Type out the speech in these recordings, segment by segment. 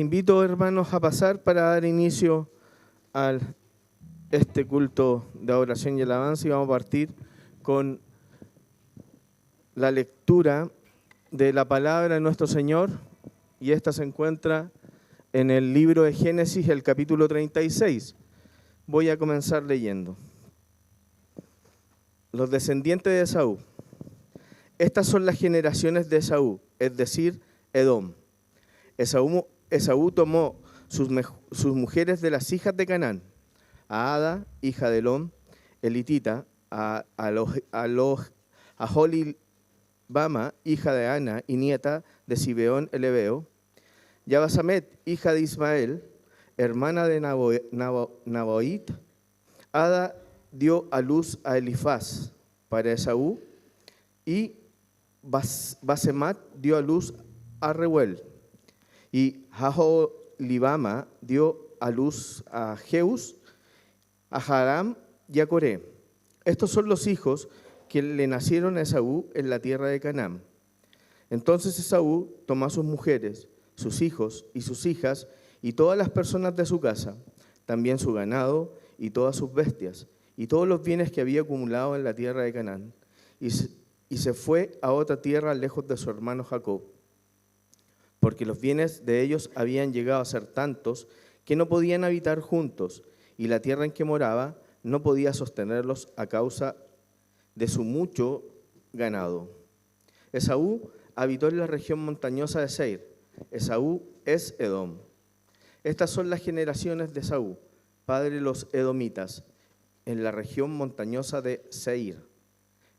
invito, hermanos, a pasar para dar inicio a este culto de adoración y alabanza, y vamos a partir con la lectura de la palabra de nuestro Señor, y esta se encuentra en el libro de Génesis, el capítulo 36. Voy a comenzar leyendo. Los descendientes de Esaú. Estas son las generaciones de Esaú, es decir, Edom. Esaú tomó sus mujeres de las hijas de Canaán, a Ada, hija de Elón, elitita, a Aholibama, hija de Ana y nieta de Sibeón el Ebeo, y a Basamet, hija de Ismael, hermana de Naboit. Ada dio a luz a Elifaz para Esaú, y Basemat dio a luz a Reuel, y Aholibama dio a luz a Jeús, a Jaram y a Coré. Estos son los hijos que le nacieron a Esaú en la tierra de Canaán. Entonces Esaú tomó a sus mujeres, sus hijos y sus hijas, y todas las personas de su casa, también su ganado y todas sus bestias, y todos los bienes que había acumulado en la tierra de Canaán, y se fue a otra tierra lejos de su hermano Jacob, porque los bienes de ellos habían llegado a ser tantos que no podían habitar juntos, y la tierra en que moraba no podía sostenerlos a causa de su mucho ganado. Esaú habitó en la región montañosa de Seir. Esaú es Edom. Estas son las generaciones de Esaú, padre de los edomitas, en la región montañosa de Seir.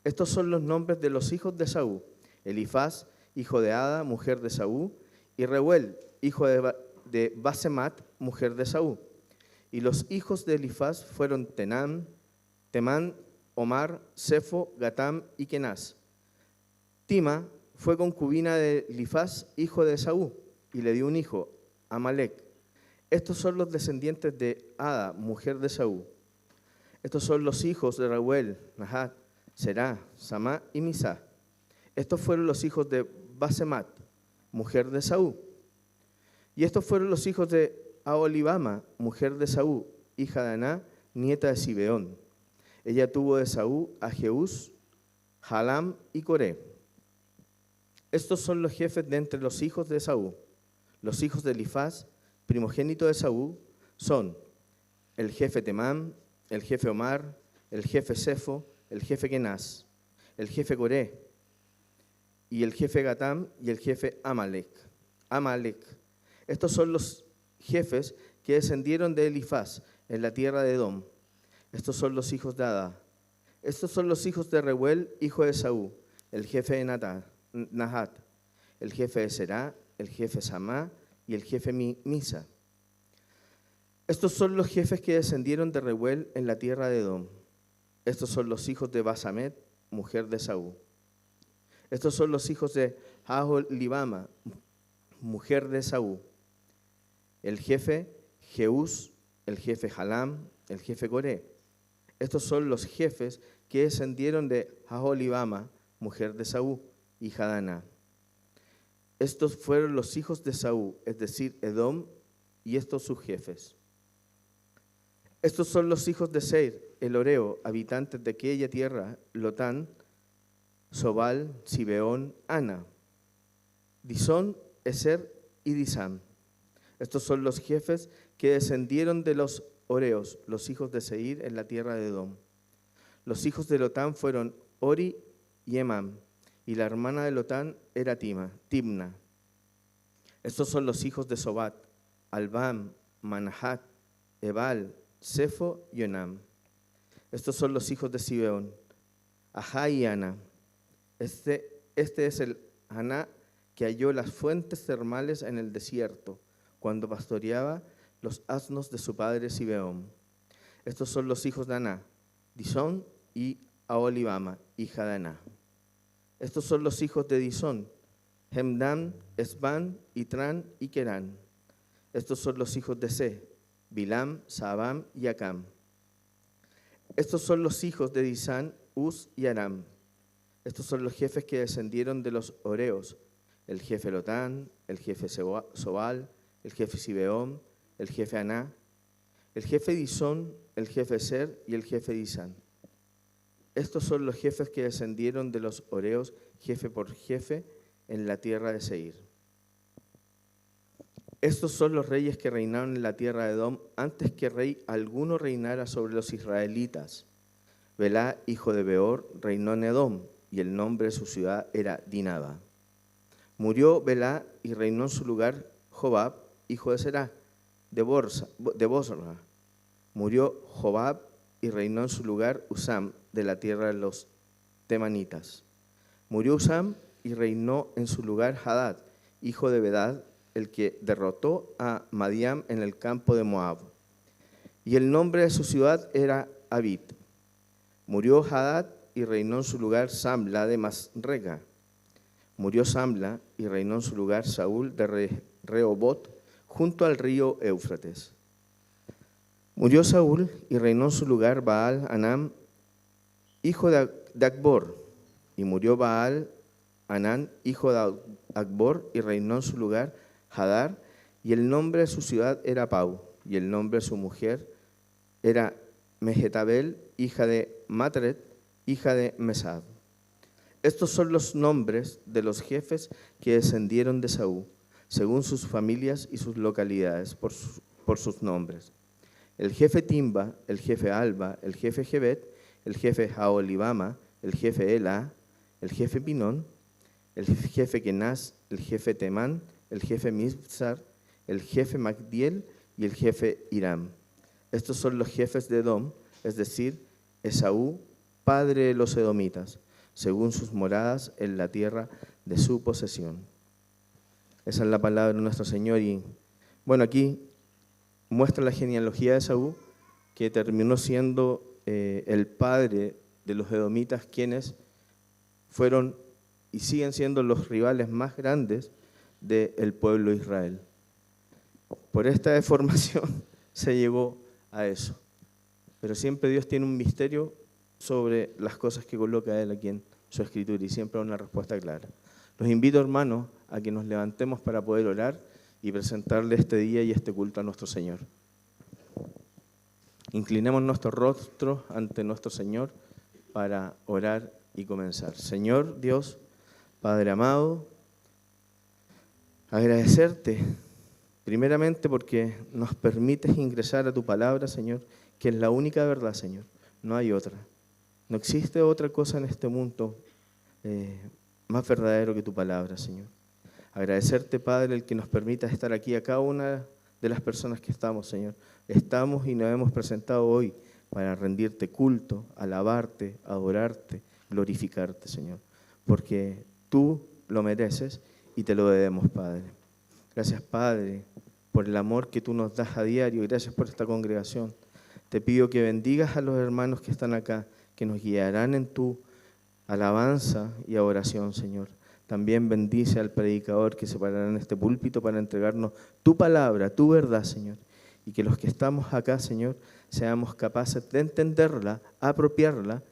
Estos son los nombres de los hijos de Esaú: Elifaz, hijo de Ada, mujer de Esaú, y Reuel, hijo de Basemat, mujer de Esaú. Y los hijos de Elifaz fueron Temán, Omar, Sefo, Gatam y Kenaz. Tima fue concubina de Elifaz, hijo de Esaú, y le dio un hijo, Amalec. Estos son los descendientes de Ada, mujer de Esaú. Estos son los hijos de Reuel, Nahat, Será, Samá y Misá. Estos fueron los hijos de Basemat, mujer de Esaú. Y estos fueron los hijos de Aholibama, mujer de Esaú, hija de Aná, nieta de Sibeón. Ella tuvo de Esaú a Jeús, Jalam y Coré. Estos son los jefes de entre los hijos de Esaú. Los hijos de Elifaz, primogénito de Esaú, son el jefe Temán, el jefe Omar, el jefe Sefo, el jefe Kenaz, el jefe Coré, y el jefe Gatam y el jefe Amalec. Estos son los jefes que descendieron de Elifaz en la tierra de Edom. Estos son los hijos de Ada. Estos son los hijos de Reuel, hijo de Esaú, el jefe de Nahat, el jefe de Será, el jefe Samá y el jefe Misa. Estos son los jefes que descendieron de Reuel en la tierra de Edom. Estos son los hijos de Basamet, mujer de Esaú. Estos son los hijos de Aholibama, mujer de Esaú. El jefe Jeús, el jefe Jalam, el jefe Coré. Estos son los jefes que descendieron de Aholibama, mujer de Esaú, hija de Aná. Estos fueron los hijos de Esaú, es decir, Edom, y estos sus jefes. Estos son los hijos de Seir, el Oreo, habitantes de aquella tierra: Lotán, Sobal, Sibeón, Ana, Disón, Eser y Disán. Estos son los jefes que descendieron de los Oreos, los hijos de Seir en la tierra de Edom. Los hijos de Lotán fueron Ori y Emam, y la hermana de Lotán era Timna. Estos son los hijos de Sobat: Albam, Manahat, Ebal, Sefo y Onam. Estos son los hijos de Sibeón: Ajá y Ana. Este es el Aná que halló las fuentes termales en el desierto, cuando pastoreaba los asnos de su padre Sibeón. Estos son los hijos de Aná: Disón y Aholibama, hija de Aná. Estos son los hijos de Disón: Hemdán, Esbán, Itrán y Querán. Estos son los hijos de Se: Bilam, Sabam y Acam. Estos son los hijos de Disán: Uz y Aram. Estos son los jefes que descendieron de los Oreos: el jefe Lotán, el jefe Sobal, el jefe Sibeón, el jefe Aná, el jefe Disón, el jefe Ser y el jefe Disán. Estos son los jefes que descendieron de los horeos, jefe por jefe, en la tierra de Seir. Estos son los reyes que reinaron en la tierra de Edom antes que rey alguno reinara sobre los israelitas. Belá, hijo de Beor, reinó en Edom, y el nombre de su ciudad era Dinaba. Murió Belá y reinó en su lugar Jobab, hijo de Será, de Bosra. Murió Jobab y reinó en su lugar Usam, de la tierra de los temanitas. Murió Usam y reinó en su lugar Hadad, hijo de Bedad, el que derrotó a Madiam en el campo de Moab. Y el nombre de su ciudad era Abit. Murió Hadad y reinó en su lugar Samla de Masrega. Murió Samla y reinó en su lugar Saúl de Rehobot, junto al río Éufrates. Murió Saúl y reinó en su lugar Baal Anam, hijo de Acbor. Y murió Baal Anán, hijo de Acbor, y reinó en su lugar Hadar, y el nombre de su ciudad era Pau, y el nombre de su mujer era Mehetabel, hija de Matred, hija de Mesad. Estos son los nombres de los jefes que descendieron de Saúl, según sus familias y sus localidades, por sus nombres. El jefe Timba, el jefe Alba, el jefe Jebet, el jefe Jaolibama, el jefe Elá, el jefe Pinón, el jefe Kenaz, el jefe Temán, el jefe Mibzar, el jefe Magdiel y el jefe Hiram. Estos son los jefes de Edom, es decir, Esaú, padre de los edomitas, según sus moradas en la tierra de su posesión. Esa es la palabra de nuestro Señor. Y bueno, aquí muestra la genealogía de Esaú, que terminó siendo el padre de los edomitas, quienes fueron y siguen siendo los rivales más grandes del pueblo de Israel. Por esta deformación se llegó a eso. Pero siempre Dios tiene un misterio sobre las cosas que coloca Él aquí en su Escritura, y siempre hay una respuesta clara. Los invito, hermanos, a que nos levantemos para poder orar y presentarle este día y este culto a nuestro Señor. Inclinemos nuestro rostro ante nuestro Señor para orar y comenzar. Señor Dios, Padre amado, agradecerte primeramente porque nos permites ingresar a tu palabra, Señor, que es la única verdad, Señor. No hay otra. No existe otra cosa en este mundo más verdadero que tu palabra, Señor. Agradecerte, Padre, el que nos permita estar aquí a cada una de las personas que estamos, Señor. Estamos y nos hemos presentado hoy para rendirte culto, alabarte, adorarte, glorificarte, Señor. Porque tú lo mereces y te lo debemos, Padre. Gracias, Padre, por el amor que tú nos das a diario. Gracias por esta congregación. Te pido que bendigas a los hermanos que están acá, que nos guiarán en tu alabanza y adoración, Señor. También bendice al predicador que se parará en este púlpito para entregarnos tu palabra, tu verdad, Señor. Y que los que estamos acá, Señor, seamos capaces de entenderla, apropiarla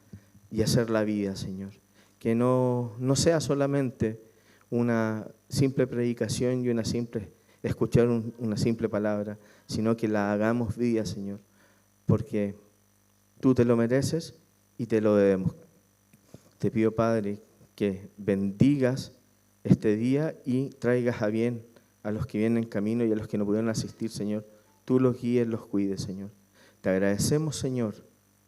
y hacerla vida, Señor. Que no sea solamente una simple predicación y escuchar una simple palabra, sino que la hagamos vida, Señor, porque tú te lo mereces y te lo debemos. Te pido, Padre, que bendigas este día y traigas a bien a los que vienen en camino y a los que no pudieron asistir, Señor. Tú los guíes, los cuides, Señor. Te agradecemos, Señor,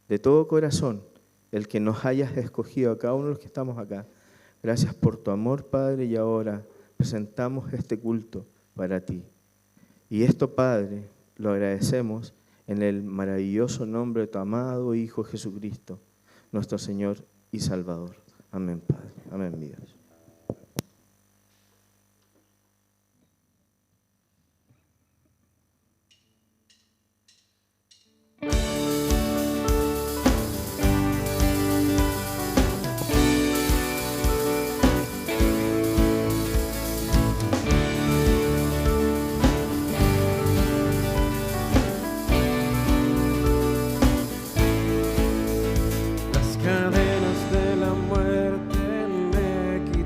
de todo corazón, el que nos hayas escogido a cada uno de los que estamos acá. Gracias por tu amor, Padre, y ahora presentamos este culto para ti. Y esto, Padre, lo agradecemos en el maravilloso nombre de tu amado Hijo Jesucristo, nuestro Señor y Salvador. Amén, Padre. Amén, mi Dios. Las cadenas de la muerte me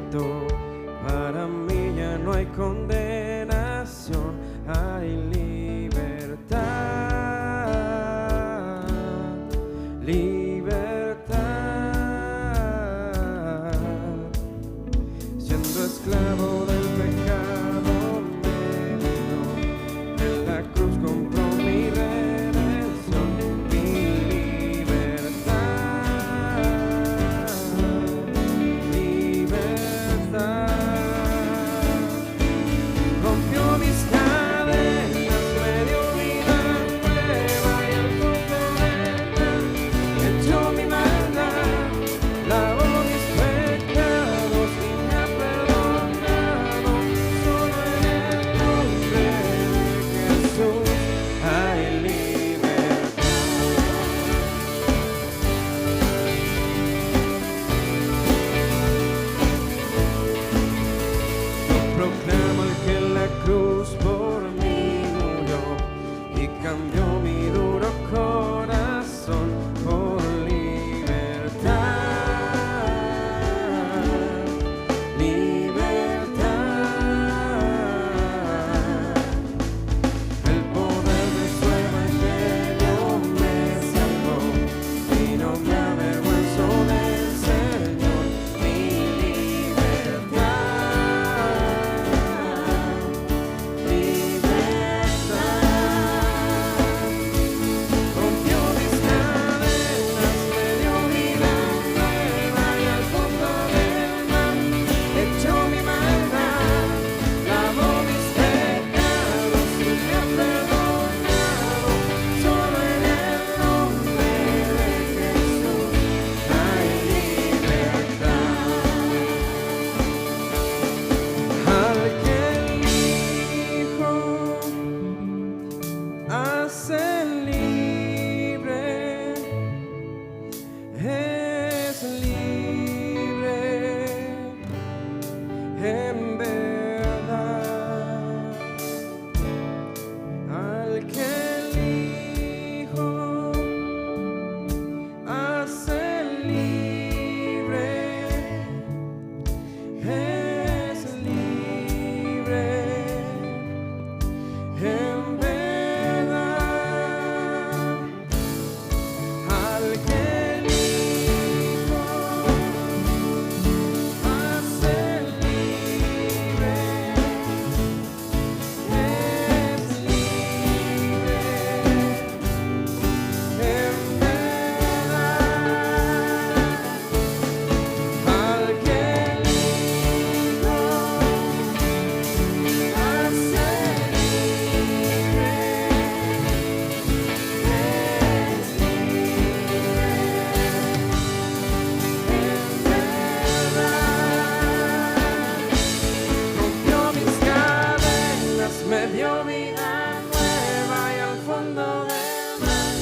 vida nueva y al fondo del mar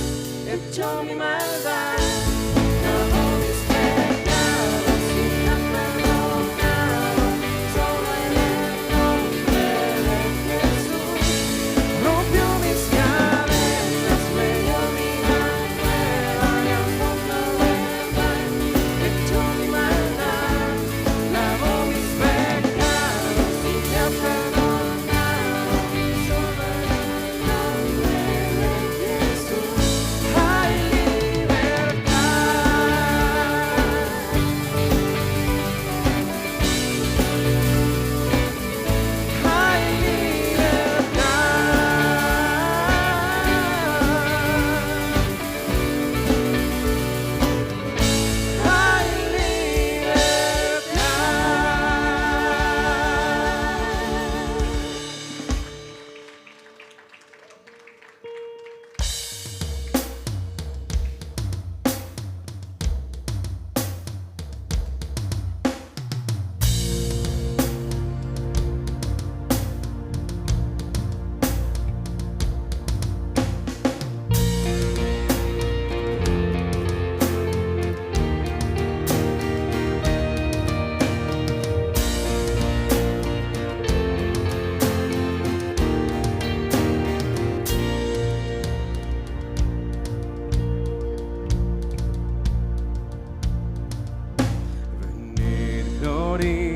echó mi maldad. Lavó mis pecados y me ha perdonado, solo en el nombre de Jesús. Rompió mis cadenas, me dio vida nueva y al fondo del mar echó mi maldad. Lavó mis pecados y me ha perdonado, solo en el nombre de Jesús. Hay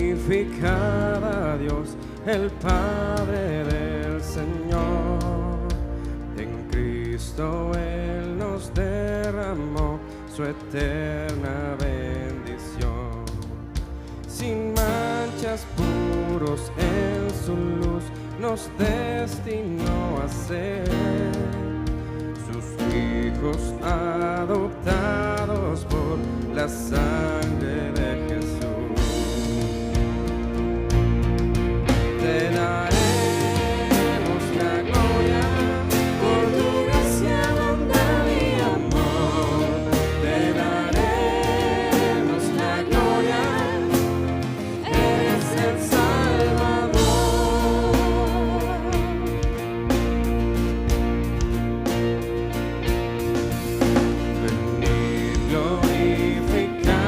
glorificad a Dios, el Padre del Señor. En Cristo Él nos derramó su eterna bendición. Sin manchas, puros en su luz, nos destinó a ser sus hijos adoptados por la sangre de Jesús. Te daremos la gloria por tu gracia, bondad y amor. Te daremos la gloria, eres el Salvador. Venid, glorificad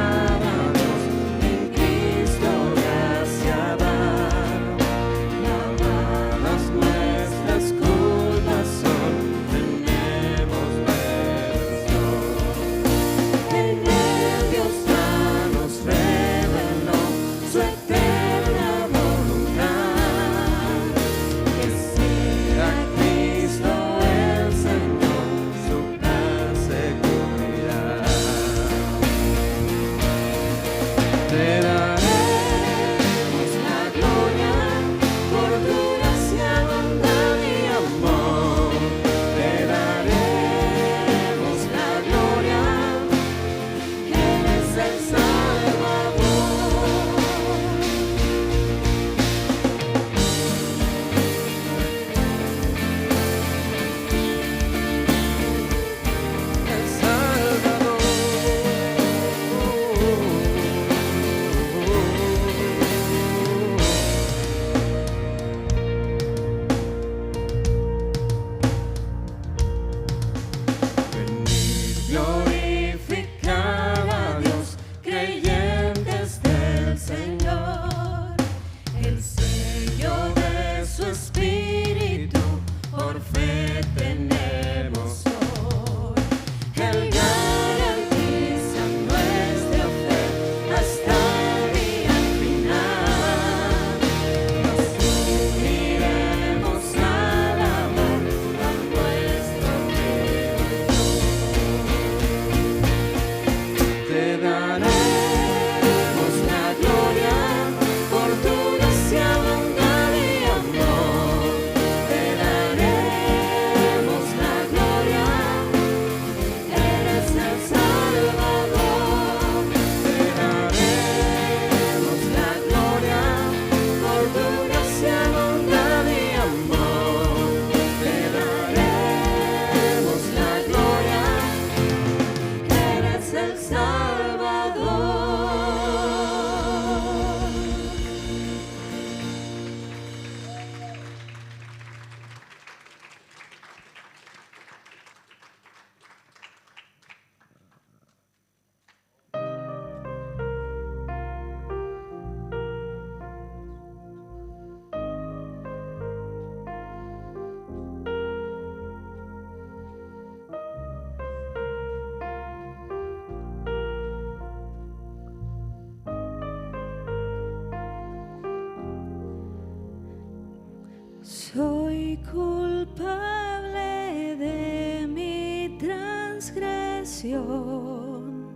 salvación.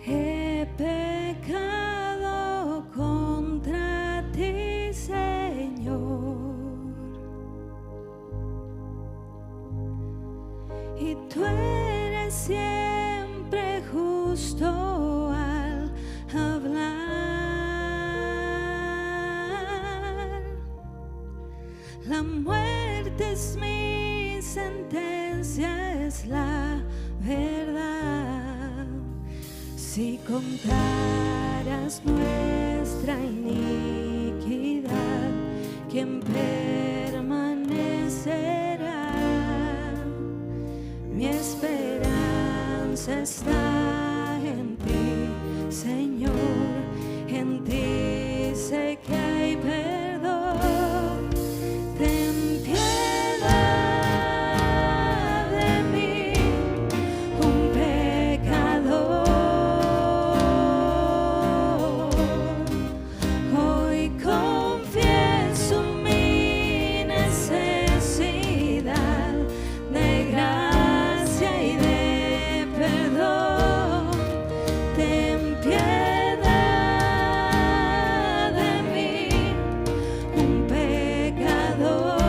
He pecado contra ti, Señor, y tú eres siempre justo al hablar. La muerte es mi sentencia, es la verdad. Si contaras nuestra iniquidad, ¿quién permanecerá? Mi esperanza está en ti, Señor, en ti sé que hay perdón. Ten piedad de mí, un pecador. Hoy confieso mi necesidad de gracia y de perdón. Ten piedad de mí, un pecador.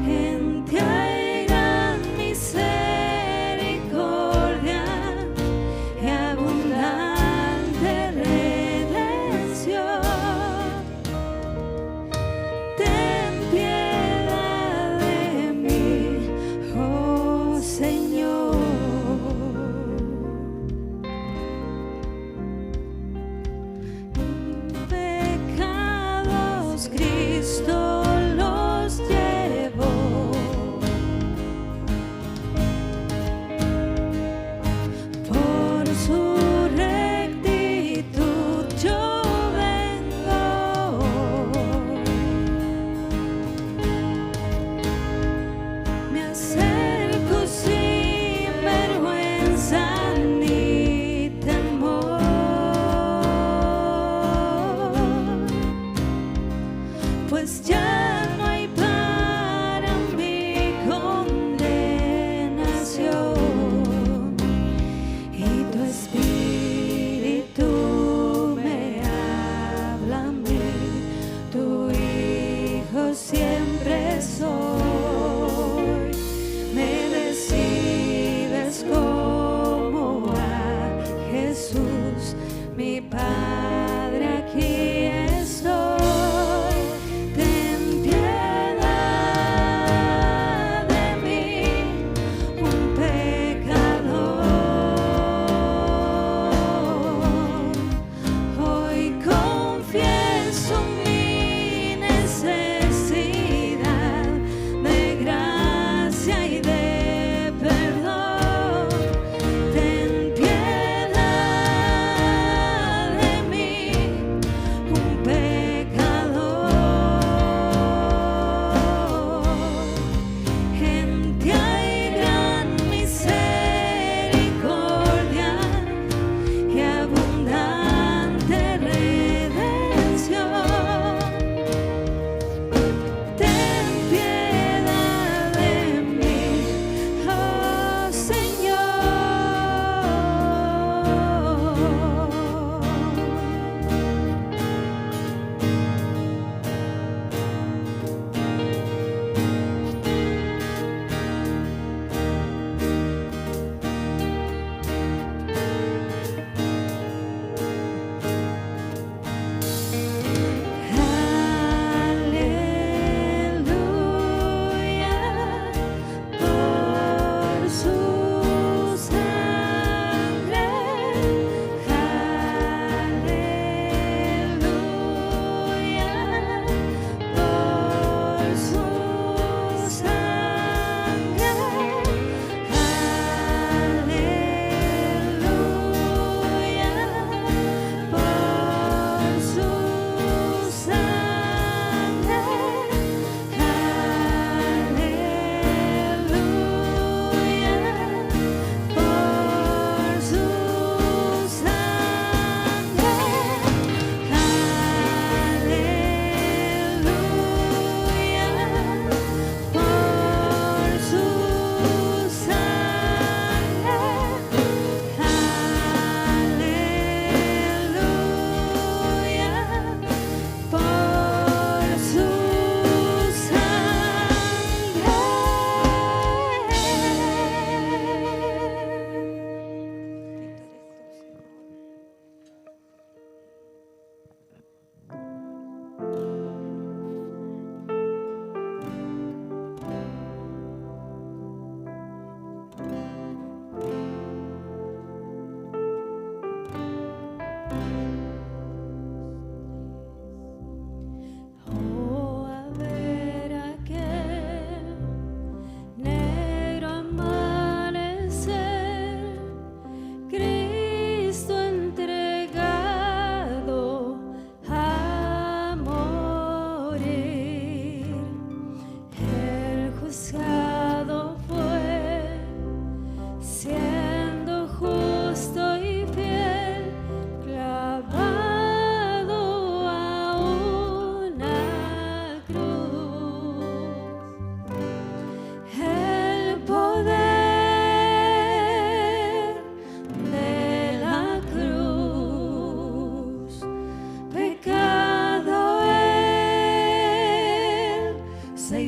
En ti hay gran misericordia y abundante redención. Ten piedad de mí, oh Señor. Pecados Cristo los llevó, por su rectitud yo vengo. Me acerco sin vergüenza ni temor, pues ya no hay para mí condenación, y tu espíritu me habla a mí, tu hijo siempre soy. Me recibes como a Jesús, mi Padre, aquí estoy. Ten piedad de mí, un pecador. Hoy confieso mi necesidad de gracia y de perdón. Ten piedad de mí, un pecador. En ti hay gran misericordia y abundante redención.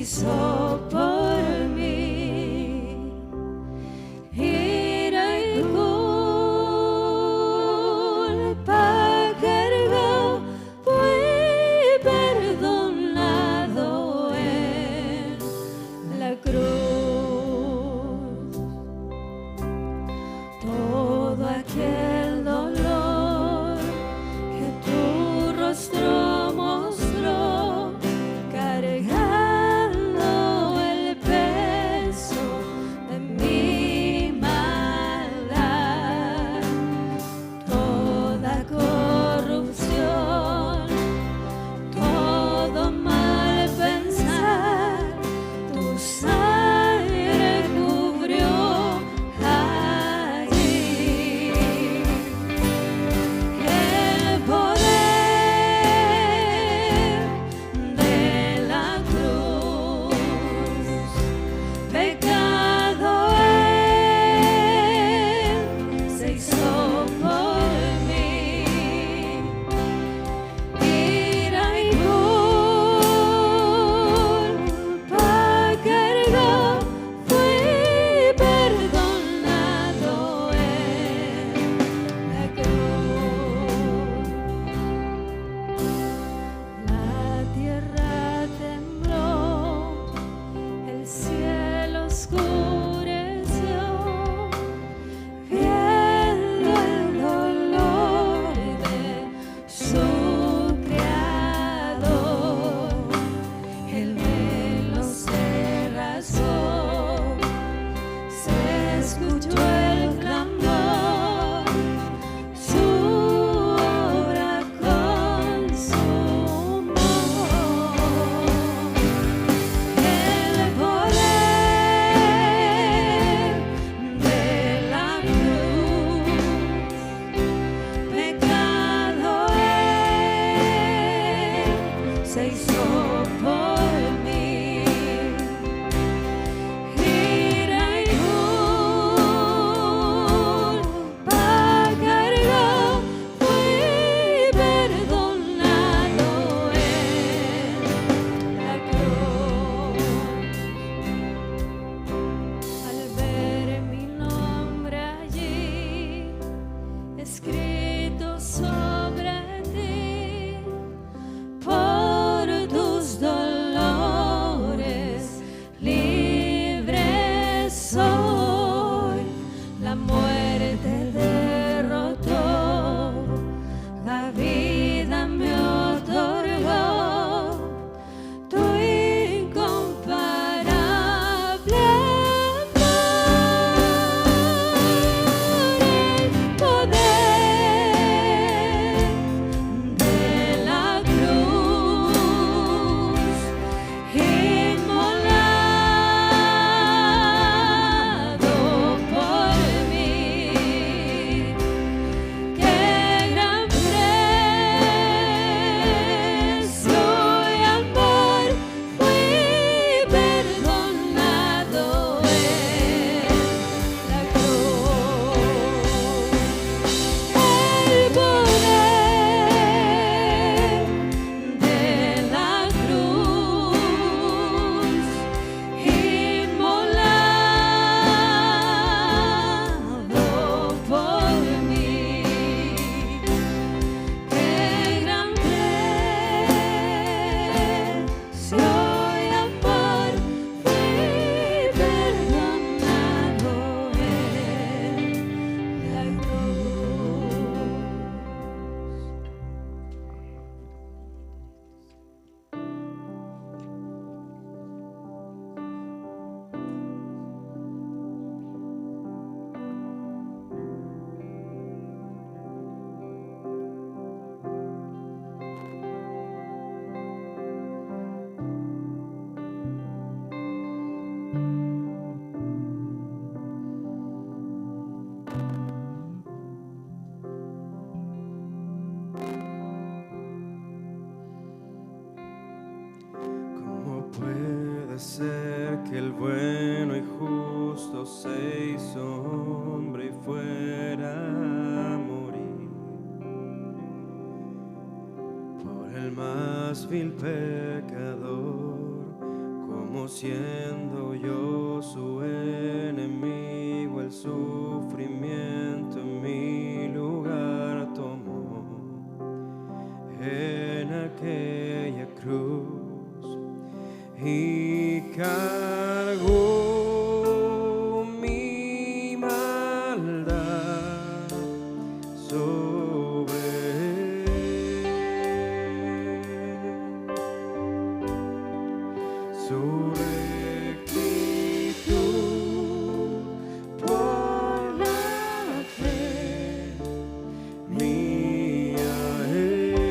hizo por mí. Ira y culpa cargó, fui perdonado en la cruz. Todo aquel dolor que tu rostro mostró, cargando el peso de mi maldad, toda corrupción, todo mal pensar, tu sangre cubrió allí. El poder de la cruz, pecado Él se hizo por mí. Ira y culpa cargó, fui perdonado en la cruz. La tierra tembló, el cielo oscureció, viendo el dolor de su creador. El velo se rasgó, se escuchó el clamor, su obra consumó. El poder de la cruz, pecado Él se hizo por mí. Ira y culpa cargó, fui perdonado en la cruz. Al ver mi nombre allí escrito sobre ti, por tus dolores libre soy. La muerte derrotó, la vida me otorgó tu incomparable amor. El poder de la cruz, inmolado por mí. Qué gran precio y amor, fui perdonado en la cruz. El poder de la cruz, inmolado por mí. Qué gran precio y amor, fui perdonado en la cruz. ¿Cómo puede ser que el bueno y justo se hizo hombre y fuera a morir por el más vil pecador? ¿Cómo como siendo yo su enemigo, el sufrimiento en mi lugar tomó en aquella cruz y cargó mi maldad sobre su rectitud por la fe mía es.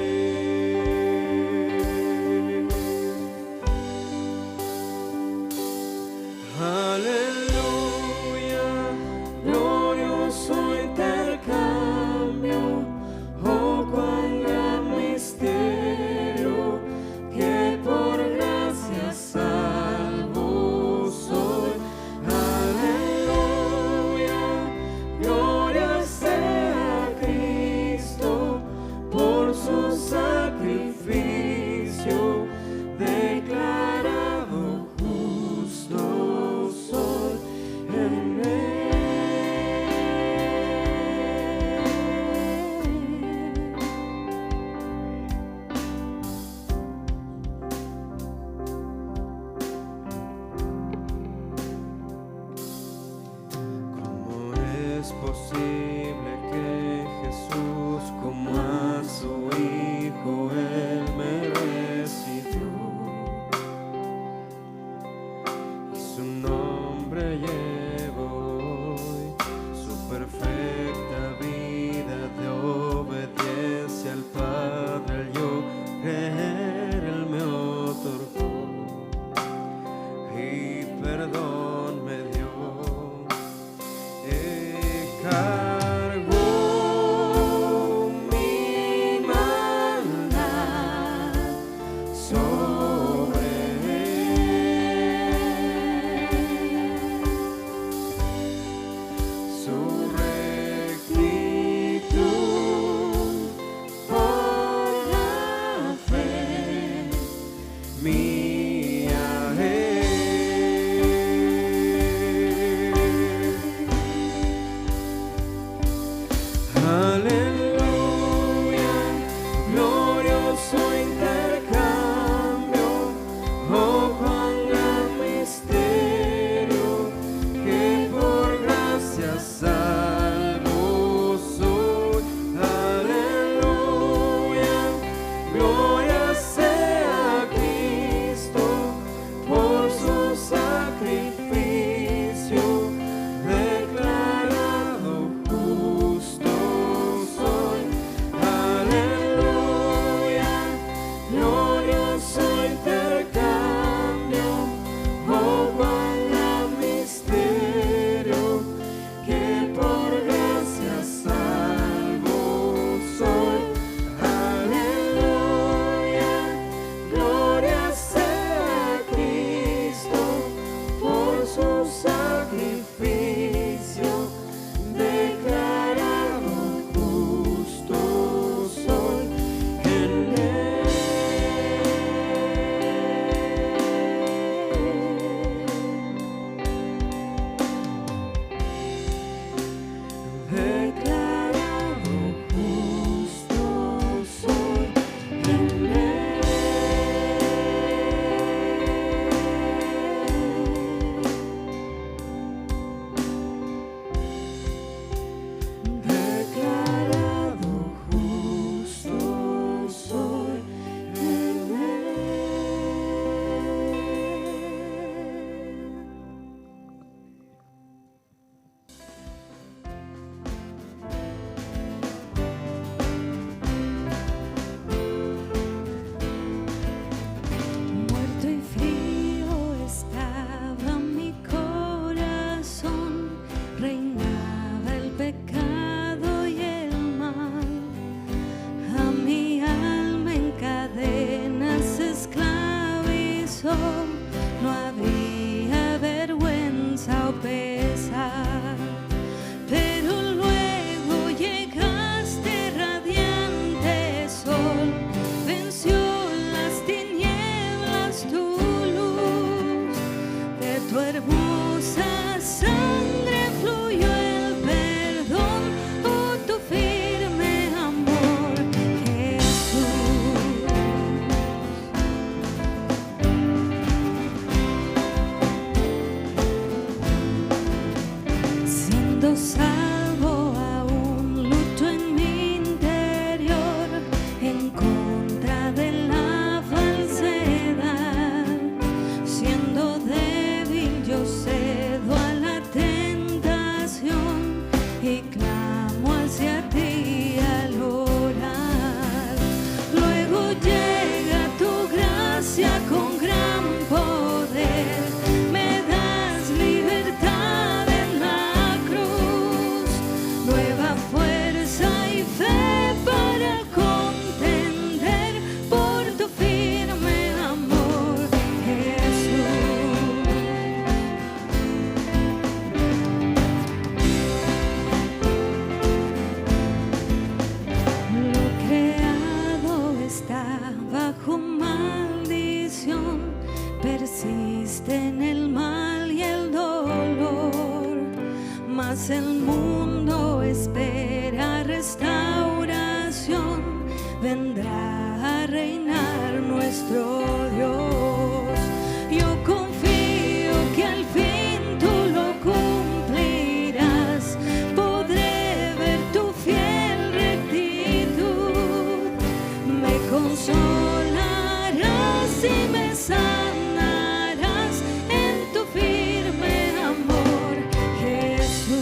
consolarás y me sanarás en tu firme amor, Jesús.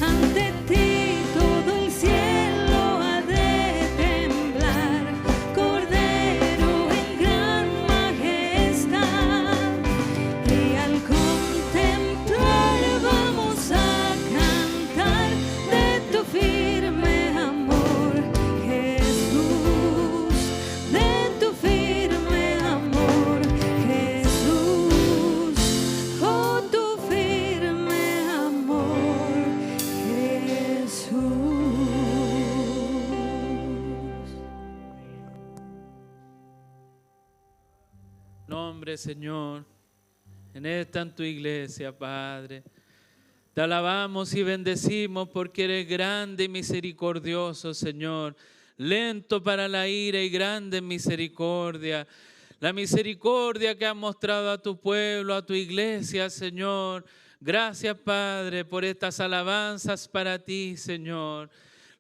Ante ti todo el cielo ha de temblar, Cordero en gran majestad. Y al contemplar vamos a cantar de tu firme amor, Jesús, de tu firme amor, Jesús, oh tu firme amor, Jesús. Nombre, Señor, en tu iglesia, Padre. Te alabamos y bendecimos porque eres grande y misericordioso, Señor. Lento para la ira y grande en misericordia. La misericordia que has mostrado a tu pueblo, a tu iglesia, Señor. Gracias, Padre, por estas alabanzas para ti, Señor.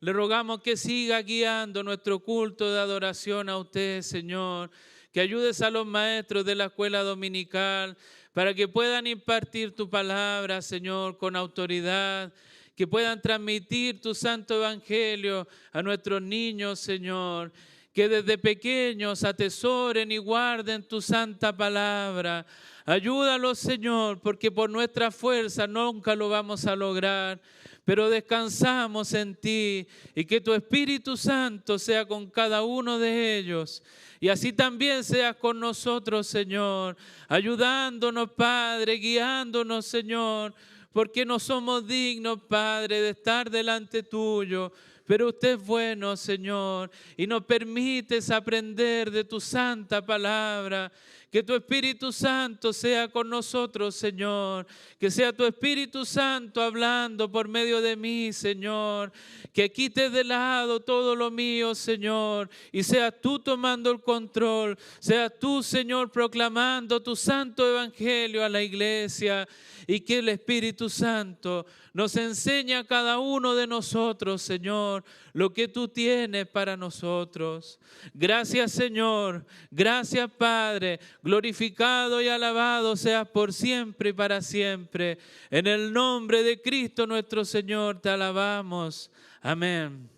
Le rogamos que siga guiando nuestro culto de adoración a usted, Señor. Que ayudes a los maestros de la escuela dominical para que puedan impartir tu palabra, Señor, con autoridad. Que puedan transmitir tu santo evangelio a nuestros niños, Señor. Que desde pequeños atesoren y guarden tu santa palabra. Ayúdalos, Señor, porque por nuestra fuerza nunca lo vamos a lograr. Pero descansamos en ti y que tu Espíritu Santo sea con cada uno de ellos. Y así también seas con nosotros, Señor, ayudándonos, Padre, guiándonos, Señor, porque no somos dignos, Padre, de estar delante tuyo. Pero usted es bueno, Señor, y nos permites aprender de tu santa palabra. Que tu Espíritu Santo sea con nosotros, Señor. Que sea tu Espíritu Santo hablando por medio de mí, Señor. Que quites de lado todo lo mío, Señor. Y seas tú tomando el control. Seas tú, Señor, proclamando tu santo evangelio a la iglesia. Y que el Espíritu Santo nos enseñe a cada uno de nosotros, Señor, lo que tú tienes para nosotros. Gracias, Señor. Gracias, Padre. Glorificado y alabado seas por siempre y para siempre. En el nombre de Cristo nuestro Señor te alabamos. Amén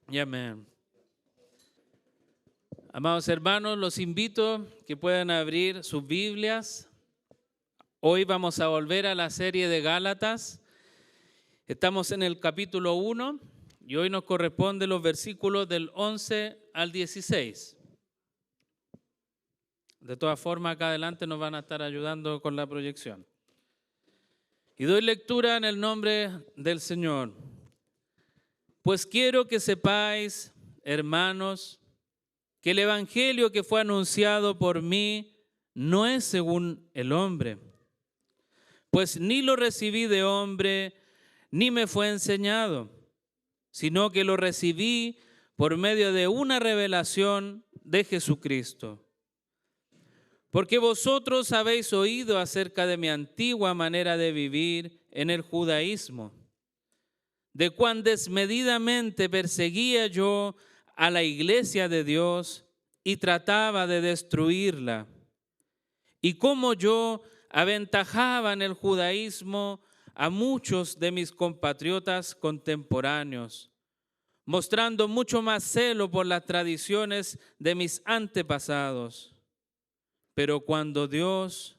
y amén. Amados hermanos, los invito que puedan abrir sus Biblias. Hoy vamos a volver a la serie de Gálatas. Estamos en el capítulo 1 y hoy nos corresponde los versículos del 11 al 16. De todas formas, acá adelante nos van a estar ayudando con la proyección. Y doy lectura en el nombre del Señor. Pues quiero que sepáis, hermanos, que el evangelio que fue anunciado por mí no es según el hombre. Pues ni lo recibí de hombre, ni me fue enseñado, sino que lo recibí por medio de una revelación de Jesucristo. Porque vosotros habéis oído acerca de mi antigua manera de vivir en el judaísmo, de cuán desmedidamente perseguía yo a la iglesia de Dios y trataba de destruirla, y cómo yo aventajaba en el judaísmo a muchos de mis compatriotas contemporáneos, mostrando mucho más celo por las tradiciones de mis antepasados. Pero cuando Dios,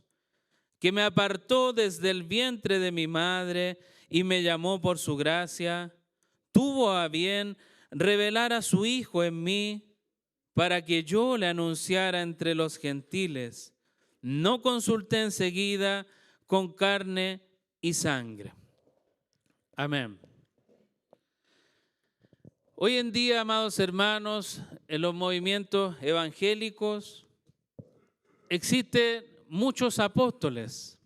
que me apartó desde el vientre de mi madre y me llamó por su gracia, tuvo a bien revelar a su Hijo en mí para que yo le anunciara entre los gentiles. No consulté enseguida con carne y sangre. Amén. Hoy en día, amados hermanos, en los movimientos evangélicos existen muchos apóstoles.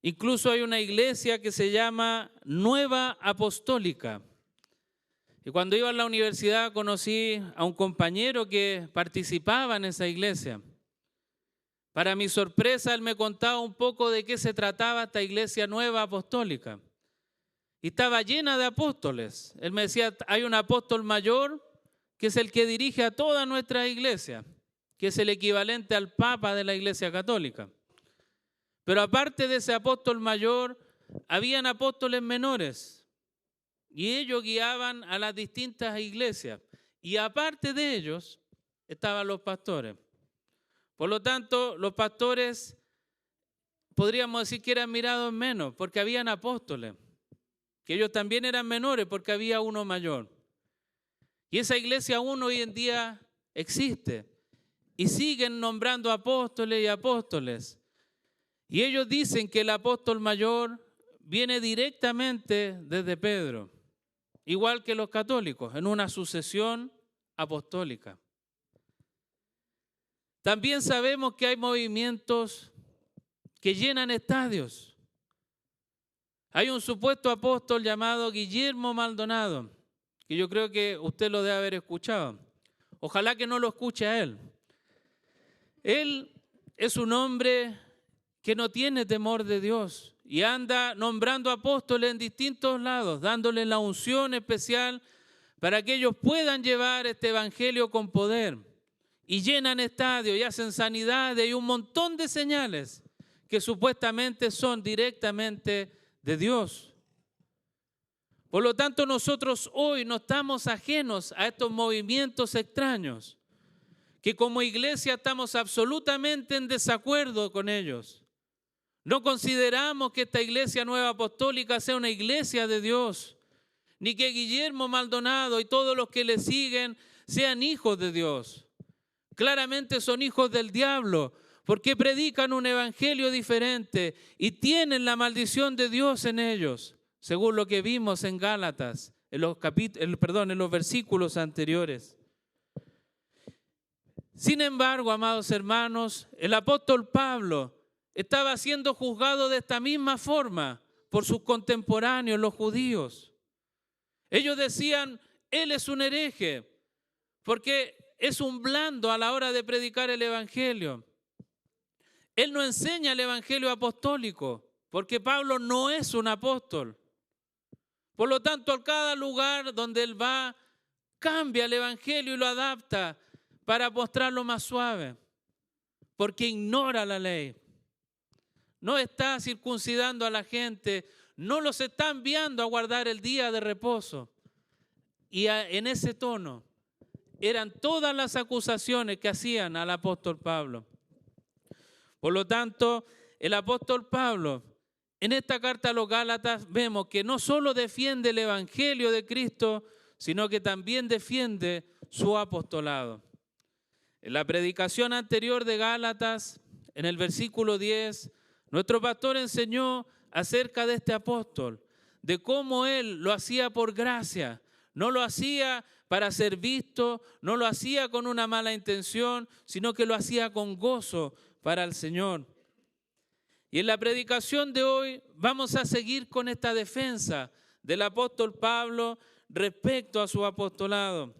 Incluso hay una iglesia que se llama Nueva Apostólica. Y cuando iba a la universidad conocí a un compañero que participaba en esa iglesia. Para mi sorpresa, él me contaba un poco de qué se trataba esta iglesia Nueva Apostólica. Y estaba llena de apóstoles. Él me decía, hay un apóstol mayor que es el que dirige a toda nuestra iglesia, que es el equivalente al Papa de la Iglesia Católica. Pero aparte de ese apóstol mayor, habían apóstoles menores y ellos guiaban a las distintas iglesias. Y aparte de ellos estaban los pastores. Por lo tanto, los pastores podríamos decir que eran mirados menos porque habían apóstoles, que ellos también eran menores porque había uno mayor. Y esa iglesia aún hoy en día existe y siguen nombrando apóstoles y apóstoles. Y ellos dicen que el apóstol mayor viene directamente desde Pedro, igual que los católicos, en una sucesión apostólica. También sabemos que hay movimientos que llenan estadios. Hay un supuesto apóstol llamado Guillermo Maldonado, que yo creo que usted lo debe haber escuchado. Ojalá que no lo escuche a él. Él es un hombre que no tiene temor de Dios y anda nombrando apóstoles en distintos lados, dándole la unción especial para que ellos puedan llevar este evangelio con poder. Y llenan estadios y hacen sanidades y un montón de señales que supuestamente son directamente de Dios. Por lo tanto, nosotros hoy no estamos ajenos a estos movimientos extraños, que como iglesia estamos absolutamente en desacuerdo con ellos. No consideramos que esta iglesia nueva apostólica sea una iglesia de Dios, ni que Guillermo Maldonado y todos los que le siguen sean hijos de Dios. Claramente son hijos del diablo, porque predican un evangelio diferente y tienen la maldición de Dios en ellos, según lo que vimos en Gálatas, en los versículos anteriores. Sin embargo, amados hermanos, el apóstol Pablo estaba siendo juzgado de esta misma forma por sus contemporáneos, los judíos. Ellos decían, él es un hereje, porque es un blando a la hora de predicar el evangelio. Él no enseña el evangelio apostólico, porque Pablo no es un apóstol. Por lo tanto, a cada lugar donde él va, cambia el evangelio y lo adapta para mostrarlo más suave, porque ignora la ley. No está circuncidando a la gente, no los está enviando a guardar el día de reposo. Y en ese tono eran todas las acusaciones que hacían al apóstol Pablo. Por lo tanto, el apóstol Pablo, en esta carta a los Gálatas, vemos que no solo defiende el evangelio de Cristo, sino que también defiende su apostolado. En la predicación anterior de Gálatas, en el versículo 10, nuestro pastor enseñó acerca de este apóstol, de cómo él lo hacía por gracia, no lo hacía para ser visto, no lo hacía con una mala intención, sino que lo hacía con gozo para el Señor. Y en la predicación de hoy vamos a seguir con esta defensa del apóstol Pablo respecto a su apostolado.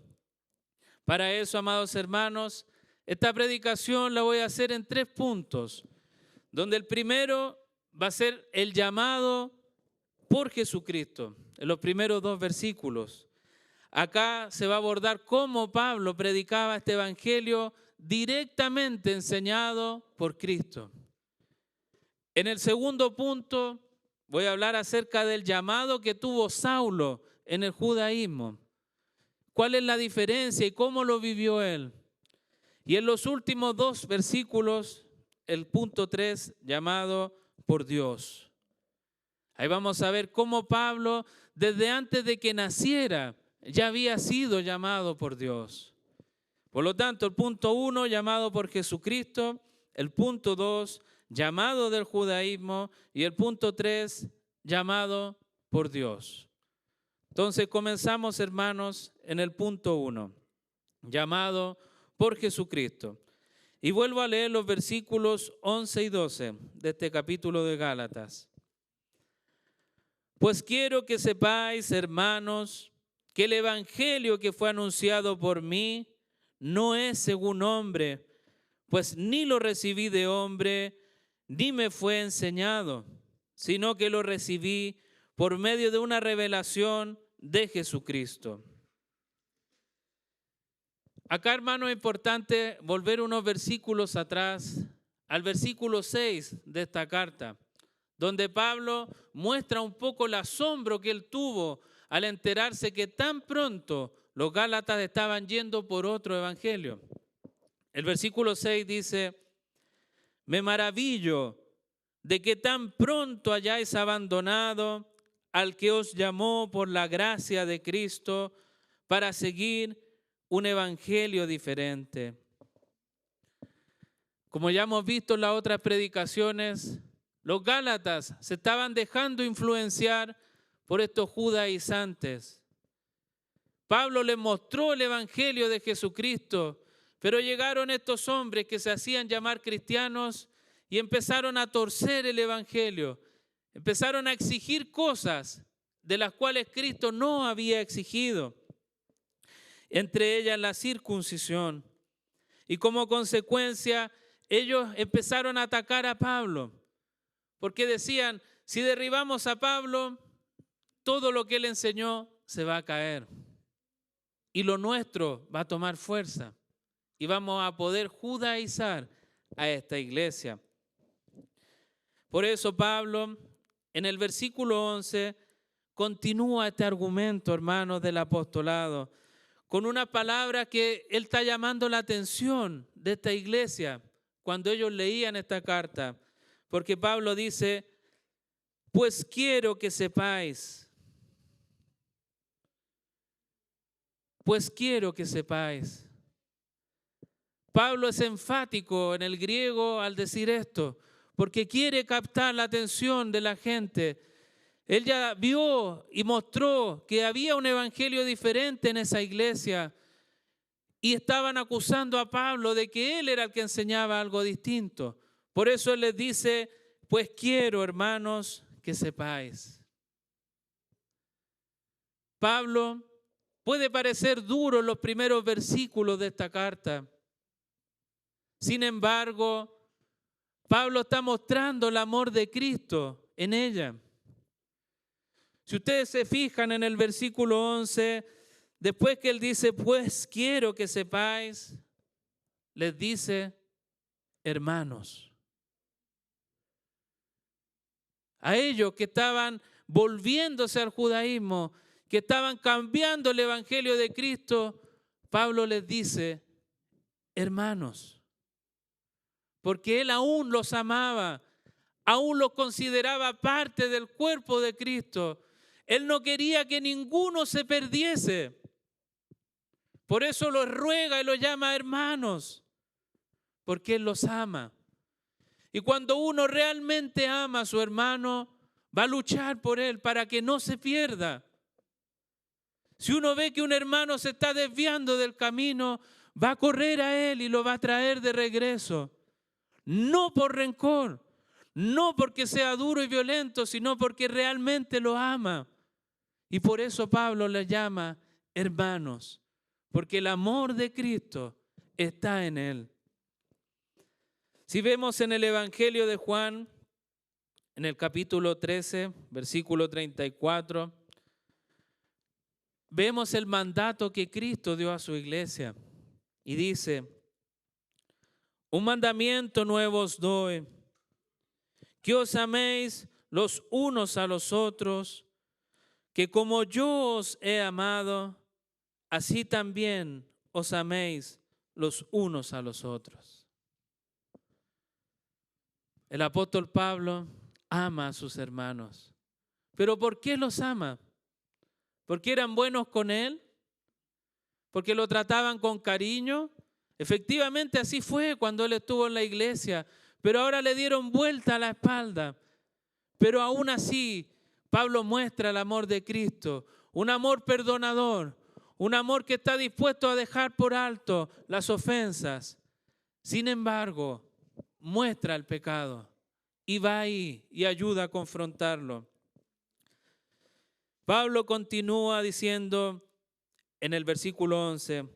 Para eso, amados hermanos, esta predicación la voy a hacer en 3 puntos, donde el primero va a ser el llamado por Jesucristo, en los primeros 2 versículos. Acá se va a abordar cómo Pablo predicaba este evangelio directamente enseñado por Cristo. En el segundo punto voy a hablar acerca del llamado que tuvo Saulo en el judaísmo. ¿Cuál es la diferencia y cómo lo vivió él? Y en los últimos 2 versículos, el punto 3, llamado por Dios. Ahí vamos a ver cómo Pablo, desde antes de que naciera, ya había sido llamado por Dios. Por lo tanto, el punto 1, llamado por Jesucristo. El punto 2, llamado del judaísmo. Y el punto 3, llamado por Dios. Entonces comenzamos, hermanos, en el punto 1, llamado por Jesucristo. Y vuelvo a leer los versículos 11 y 12 de este capítulo de Gálatas. Pues quiero que sepáis, hermanos, que el evangelio que fue anunciado por mí no es según hombre, pues ni lo recibí de hombre, ni me fue enseñado, sino que lo recibí por medio de una revelación de Jesucristo. Acá, hermano, es importante volver unos versículos atrás, al versículo 6 de esta carta, donde Pablo muestra un poco el asombro que él tuvo al enterarse que tan pronto los gálatas estaban yendo por otro evangelio. El versículo 6 dice: me maravillo de que tan pronto hayáis abandonado al que os llamó por la gracia de Cristo para seguir un evangelio diferente. Como ya hemos visto en las otras predicaciones, los gálatas se estaban dejando influenciar por estos judaizantes. Pablo les mostró el evangelio de Jesucristo, pero llegaron estos hombres que se hacían llamar cristianos y empezaron a torcer el evangelio. Empezaron a exigir cosas de las cuales Cristo no había exigido, entre ellas la circuncisión. Y como consecuencia, ellos empezaron a atacar a Pablo, porque decían, si derribamos a Pablo, todo lo que él enseñó se va a caer. Y lo nuestro va a tomar fuerza. Y vamos a poder judaizar a esta iglesia. Por eso Pablo, en el versículo 11, continúa este argumento, hermanos, del apostolado, con una palabra que él está llamando la atención de esta iglesia cuando ellos leían esta carta. Porque Pablo dice, pues quiero que sepáis. Pues quiero que sepáis. Pablo es enfático en el griego al decir esto, porque quiere captar la atención de la gente. Él ya vio y mostró que había un evangelio diferente en esa iglesia y estaban acusando a Pablo de que él era el que enseñaba algo distinto. Por eso él les dice, pues quiero, hermanos, que sepáis. Pablo puede parecer duro en los primeros versículos de esta carta. Sin embargo, Pablo está mostrando el amor de Cristo en ella. Si ustedes se fijan en el versículo 11, después que él dice, pues quiero que sepáis, les dice, hermanos. A ellos que estaban volviéndose al judaísmo, que estaban cambiando el evangelio de Cristo, Pablo les dice, hermanos. Porque él aún los amaba, aún los consideraba parte del cuerpo de Cristo. Él no quería que ninguno se perdiese. Por eso los ruega y los llama hermanos, porque él los ama. Y cuando uno realmente ama a su hermano, va a luchar por él para que no se pierda. Si uno ve que un hermano se está desviando del camino, va a correr a él y lo va a traer de regreso. No por rencor, no porque sea duro y violento, sino porque realmente lo ama. Y por eso Pablo les llama hermanos, porque el amor de Cristo está en él. Si vemos en el Evangelio de Juan, en el capítulo 13, versículo 34, vemos el mandato que Cristo dio a su iglesia. Y dice, un mandamiento nuevo os doy, que os améis los unos a los otros, que como yo os he amado, así también os améis los unos a los otros. El apóstol Pablo ama a sus hermanos. ¿Pero por qué los ama? ¿Porque eran buenos con él? ¿Porque lo trataban con cariño? Efectivamente así fue cuando él estuvo en la iglesia, pero ahora le dieron vuelta a la espalda. Pero aún así, Pablo muestra el amor de Cristo, un amor perdonador, un amor que está dispuesto a dejar por alto las ofensas. Sin embargo, muestra el pecado y va ahí y ayuda a confrontarlo. Pablo continúa diciendo en el versículo 11,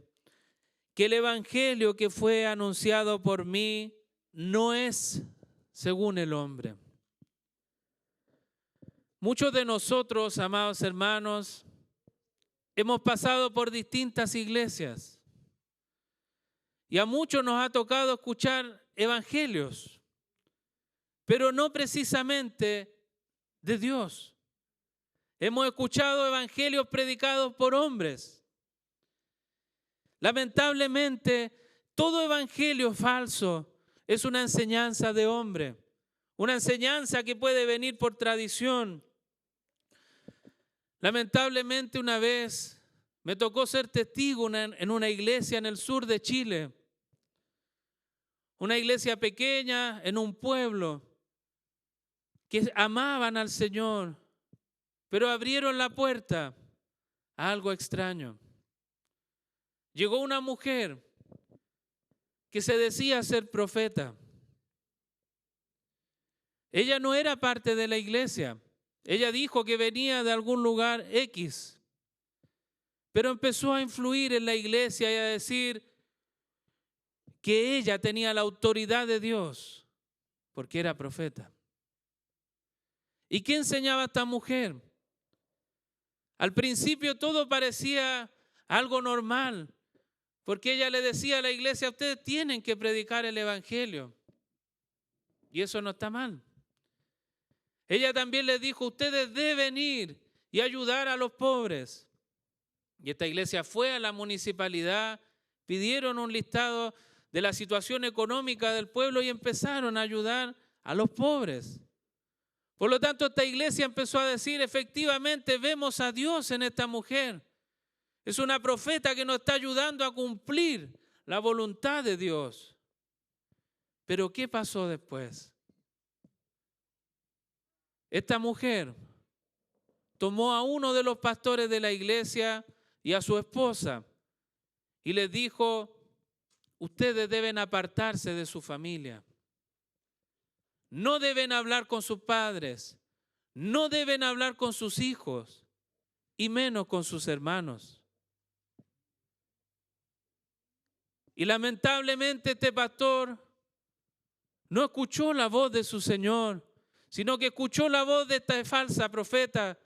que el evangelio que fue anunciado por mí no es según el hombre. Muchos de nosotros, amados hermanos, hemos pasado por distintas iglesias. Y a muchos nos ha tocado escuchar evangelios, pero no precisamente de Dios. Hemos escuchado evangelios predicados por hombres. Lamentablemente, todo evangelio falso es una enseñanza de hombre, una enseñanza que puede venir por tradición. Lamentablemente, una vez me tocó ser testigo en una iglesia en el sur de Chile, una iglesia pequeña en un pueblo que amaban al Señor, pero abrieron la puerta a algo extraño. Llegó una mujer que se decía ser profeta. Ella no era parte de la iglesia. Ella dijo que venía de algún lugar X, pero empezó a influir en la iglesia y a decir que ella tenía la autoridad de Dios porque era profeta. ¿Y qué enseñaba esta mujer? Al principio todo parecía algo normal, porque ella le decía a la iglesia: ustedes tienen que predicar el evangelio. Y eso no está mal. Ella también les dijo: ustedes deben ir y ayudar a los pobres. Y esta iglesia fue a la municipalidad, pidieron un listado de la situación económica del pueblo y empezaron a ayudar a los pobres. Por lo tanto, esta iglesia empezó a decir: efectivamente vemos a Dios en esta mujer. Es una profeta que nos está ayudando a cumplir la voluntad de Dios. Pero ¿qué pasó después? Esta mujer tomó a uno de los pastores de la iglesia y a su esposa y les dijo: ustedes deben apartarse de su familia. No deben hablar con sus padres, no deben hablar con sus hijos y menos con sus hermanos. Y lamentablemente este pastor no escuchó la voz de su Señor, sino que escuchó la voz de esta falsa profeta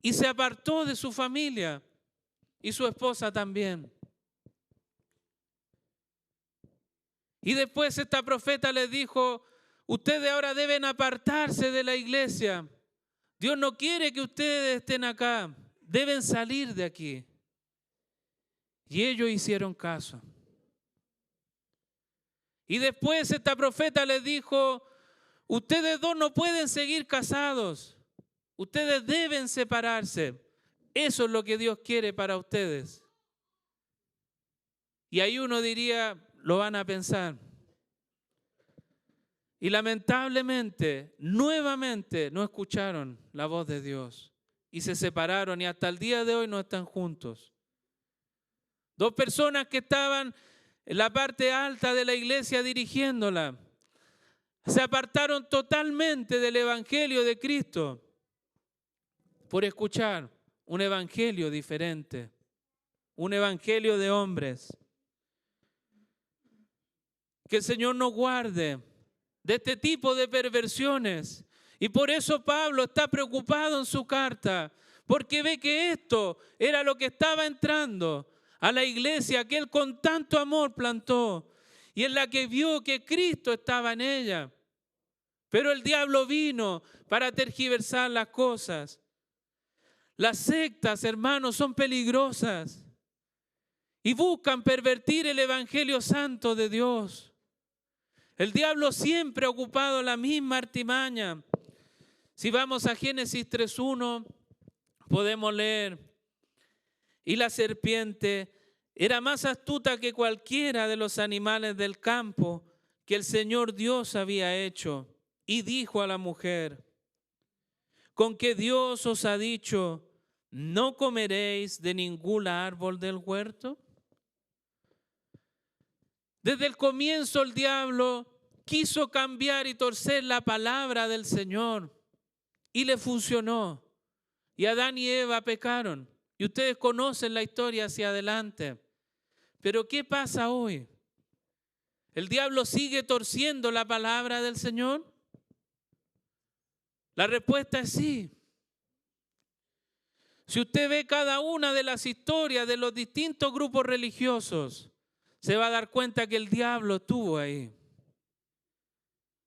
y se apartó de su familia y su esposa también. Y después esta profeta les dijo: ustedes ahora deben apartarse de la iglesia. Dios no quiere que ustedes estén acá. Deben salir de aquí. Y ellos hicieron caso. Y después esta profeta les dijo: ustedes dos no pueden seguir casados. Ustedes deben separarse. Eso es lo que Dios quiere para ustedes. Y ahí uno diría: lo van a pensar. Y lamentablemente, nuevamente no escucharon la voz de Dios y se separaron y hasta el día de hoy no están juntos. Dos personas que estaban en la parte alta de la iglesia dirigiéndola se apartaron totalmente del evangelio de Cristo por escuchar un evangelio diferente, un evangelio de hombres. Que el Señor nos guarde de este tipo de perversiones. Y por eso Pablo está preocupado en su carta, porque ve que esto era lo que estaba entrando a la iglesia que él con tanto amor plantó y en la que vio que Cristo estaba en ella. Pero el diablo vino para tergiversar las cosas. Las sectas, hermanos, son peligrosas y buscan pervertir el evangelio santo de Dios. El diablo siempre ha ocupado la misma artimaña. Si vamos a Génesis 3:1, podemos leer: y la serpiente era más astuta que cualquiera de los animales del campo que el Señor Dios había hecho. Y dijo a la mujer: ¿con qué Dios os ha dicho, no comeréis de ningún árbol del huerto? Desde el comienzo el diablo quiso cambiar y torcer la palabra del Señor y le funcionó. Y Adán y Eva pecaron. Y ustedes conocen la historia hacia adelante. Pero ¿qué pasa hoy? ¿El diablo sigue torciendo la palabra del Señor? La respuesta es sí. Si usted ve cada una de las historias de los distintos grupos religiosos, se va a dar cuenta que el diablo estuvo ahí.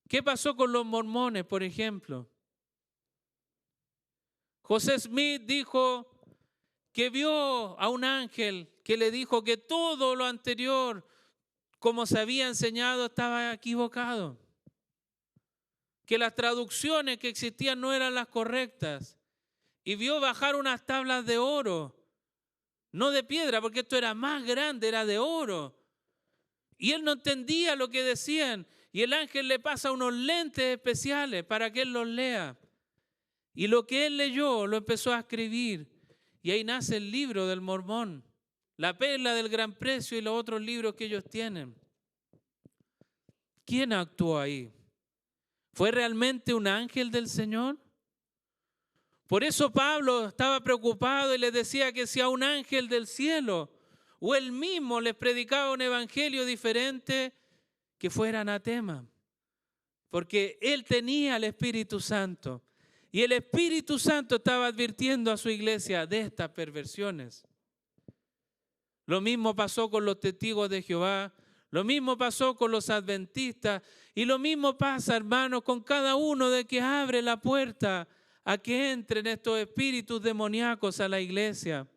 ¿Qué pasó con los mormones, por ejemplo? José Smith dijo que vio a un ángel que le dijo que todo lo anterior, como se había enseñado, estaba equivocado. Que las traducciones que existían no eran las correctas. Y vio bajar unas tablas de oro, no de piedra, porque esto era más grande, era de oro. Y él no entendía lo que decían. Y el ángel le pasa unos lentes especiales para que él los lea. Y lo que él leyó lo empezó a escribir. Y ahí nace el libro del Mormón, la perla del gran precio y los otros libros que ellos tienen. ¿Quién actuó ahí? ¿Fue realmente un ángel del Señor? Por eso Pablo estaba preocupado y les decía que si a un ángel del cielo o él mismo les predicaba un evangelio diferente, que fuera anatema. Porque él tenía el Espíritu Santo. Y el Espíritu Santo estaba advirtiendo a su iglesia de estas perversiones. Lo mismo pasó con los testigos de Jehová, lo mismo pasó con los adventistas y lo mismo pasa, hermanos, con cada uno de que abre la puerta a que entren estos espíritus demoníacos a la iglesia.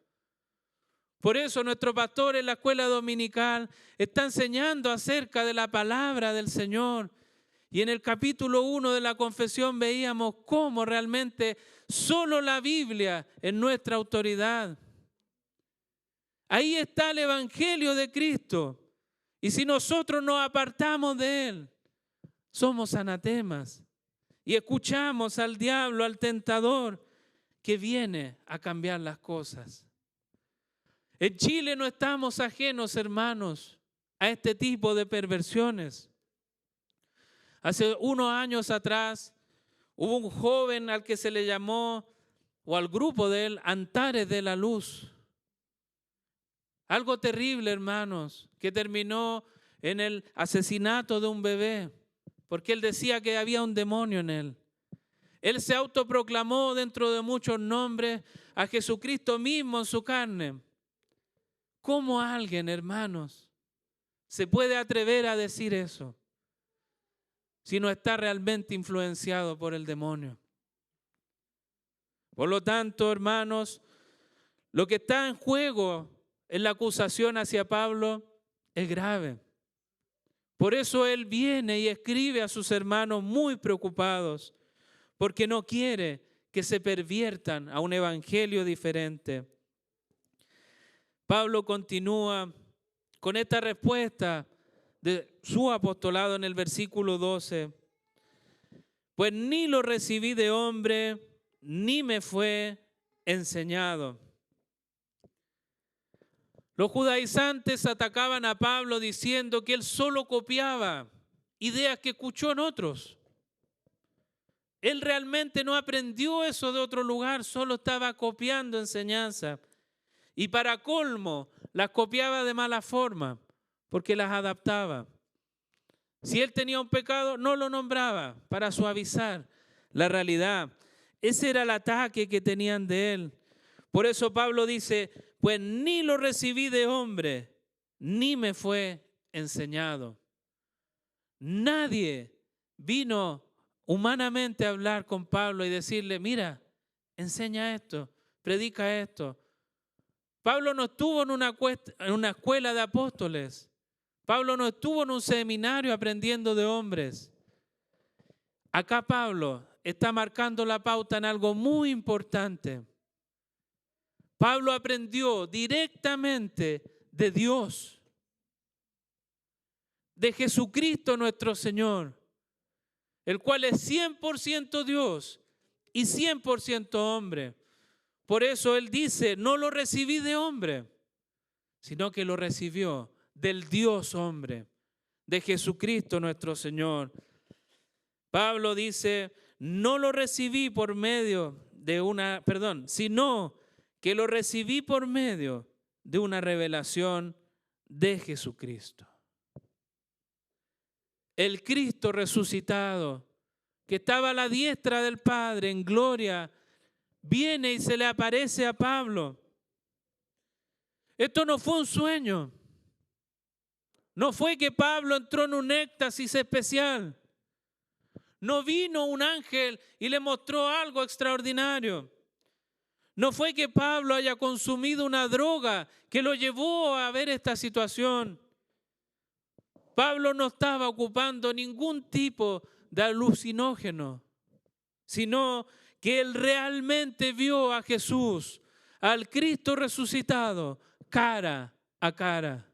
Por eso nuestro pastor en la escuela dominical está enseñando acerca de la palabra del Señor. Y en el capítulo 1 de la confesión veíamos cómo realmente solo la Biblia es nuestra autoridad. Ahí está el Evangelio de Cristo. Y si nosotros nos apartamos de Él, somos anatemas. Y escuchamos al diablo, al tentador, que viene a cambiar las cosas. En Chile no estamos ajenos, hermanos, a este tipo de perversiones. Hace unos años atrás hubo un joven al que se le llamó, o al grupo de él, Antares de la Luz. Algo terrible, hermanos, que terminó en el asesinato de un bebé, porque él decía que había un demonio en él. Él se autoproclamó dentro de muchos nombres a Jesucristo mismo en su carne. ¿Cómo alguien, hermanos, se puede atrever a decir eso si no está realmente influenciado por el demonio? Por lo tanto, hermanos, lo que está en juego en la acusación hacia Pablo es grave. Por eso él viene y escribe a sus hermanos muy preocupados, porque no quiere que se perviertan a un evangelio diferente. Pablo continúa con esta respuesta de su apostolado en el versículo 12. Pues ni lo recibí de hombre, ni me fue enseñado. Los judaizantes atacaban a Pablo diciendo que él solo copiaba ideas que escuchó en otros. Él realmente no aprendió eso de otro lugar, solo estaba copiando enseñanza. Y para colmo, las copiaba de mala forma, porque las adaptaba. Si él tenía un pecado, no lo nombraba para suavizar la realidad. Ese era el ataque que tenían de él. Por eso Pablo dice, pues ni lo recibí de hombre, ni me fue enseñado. Nadie vino humanamente a hablar con Pablo y decirle, mira, enseña esto, predica esto. Pablo no estuvo en una escuela de apóstoles. Pablo no estuvo en un seminario aprendiendo de hombres. Acá Pablo está marcando la pauta en algo muy importante. Pablo aprendió directamente de Dios, de Jesucristo nuestro Señor, el cual es 100% Dios y 100% hombre. Por eso él dice, no lo recibí de hombre, sino que lo recibió del Dios hombre, de Jesucristo nuestro Señor. Pablo dice, no lo recibí por medio de sino que lo recibí por medio de una revelación de Jesucristo. El Cristo resucitado, que estaba a la diestra del Padre en gloria, viene y se le aparece a Pablo. Esto no fue un sueño. No fue que Pablo entró en un éxtasis especial. No vino un ángel y le mostró algo extraordinario. No fue que Pablo haya consumido una droga que lo llevó a ver esta situación. Pablo no estaba ocupando ningún tipo de alucinógeno, sino que él realmente vio a Jesús, al Cristo resucitado, cara a cara.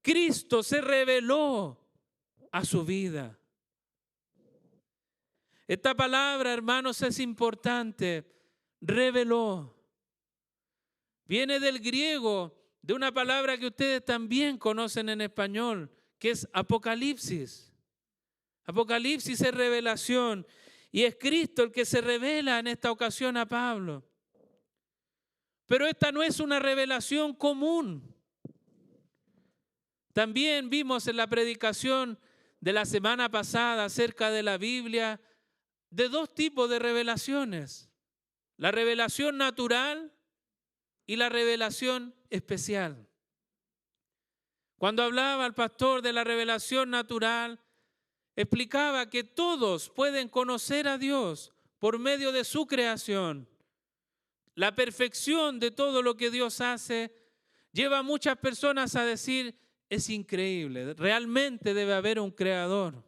Cristo se reveló a su vida. Esta palabra, hermanos, es importante. Reveló. Viene del griego, de una palabra que ustedes también conocen en español, que es Apocalipsis. Apocalipsis es revelación. Y es Cristo el que se revela en esta ocasión a Pablo. Pero esta no es una revelación común. También vimos en la predicación de la semana pasada acerca de la Biblia de dos tipos de revelaciones. La revelación natural y la revelación especial. Cuando hablaba el pastor de la revelación natural, explicaba que todos pueden conocer a Dios por medio de su creación. La perfección de todo lo que Dios hace lleva a muchas personas a decir, es increíble, realmente debe haber un creador.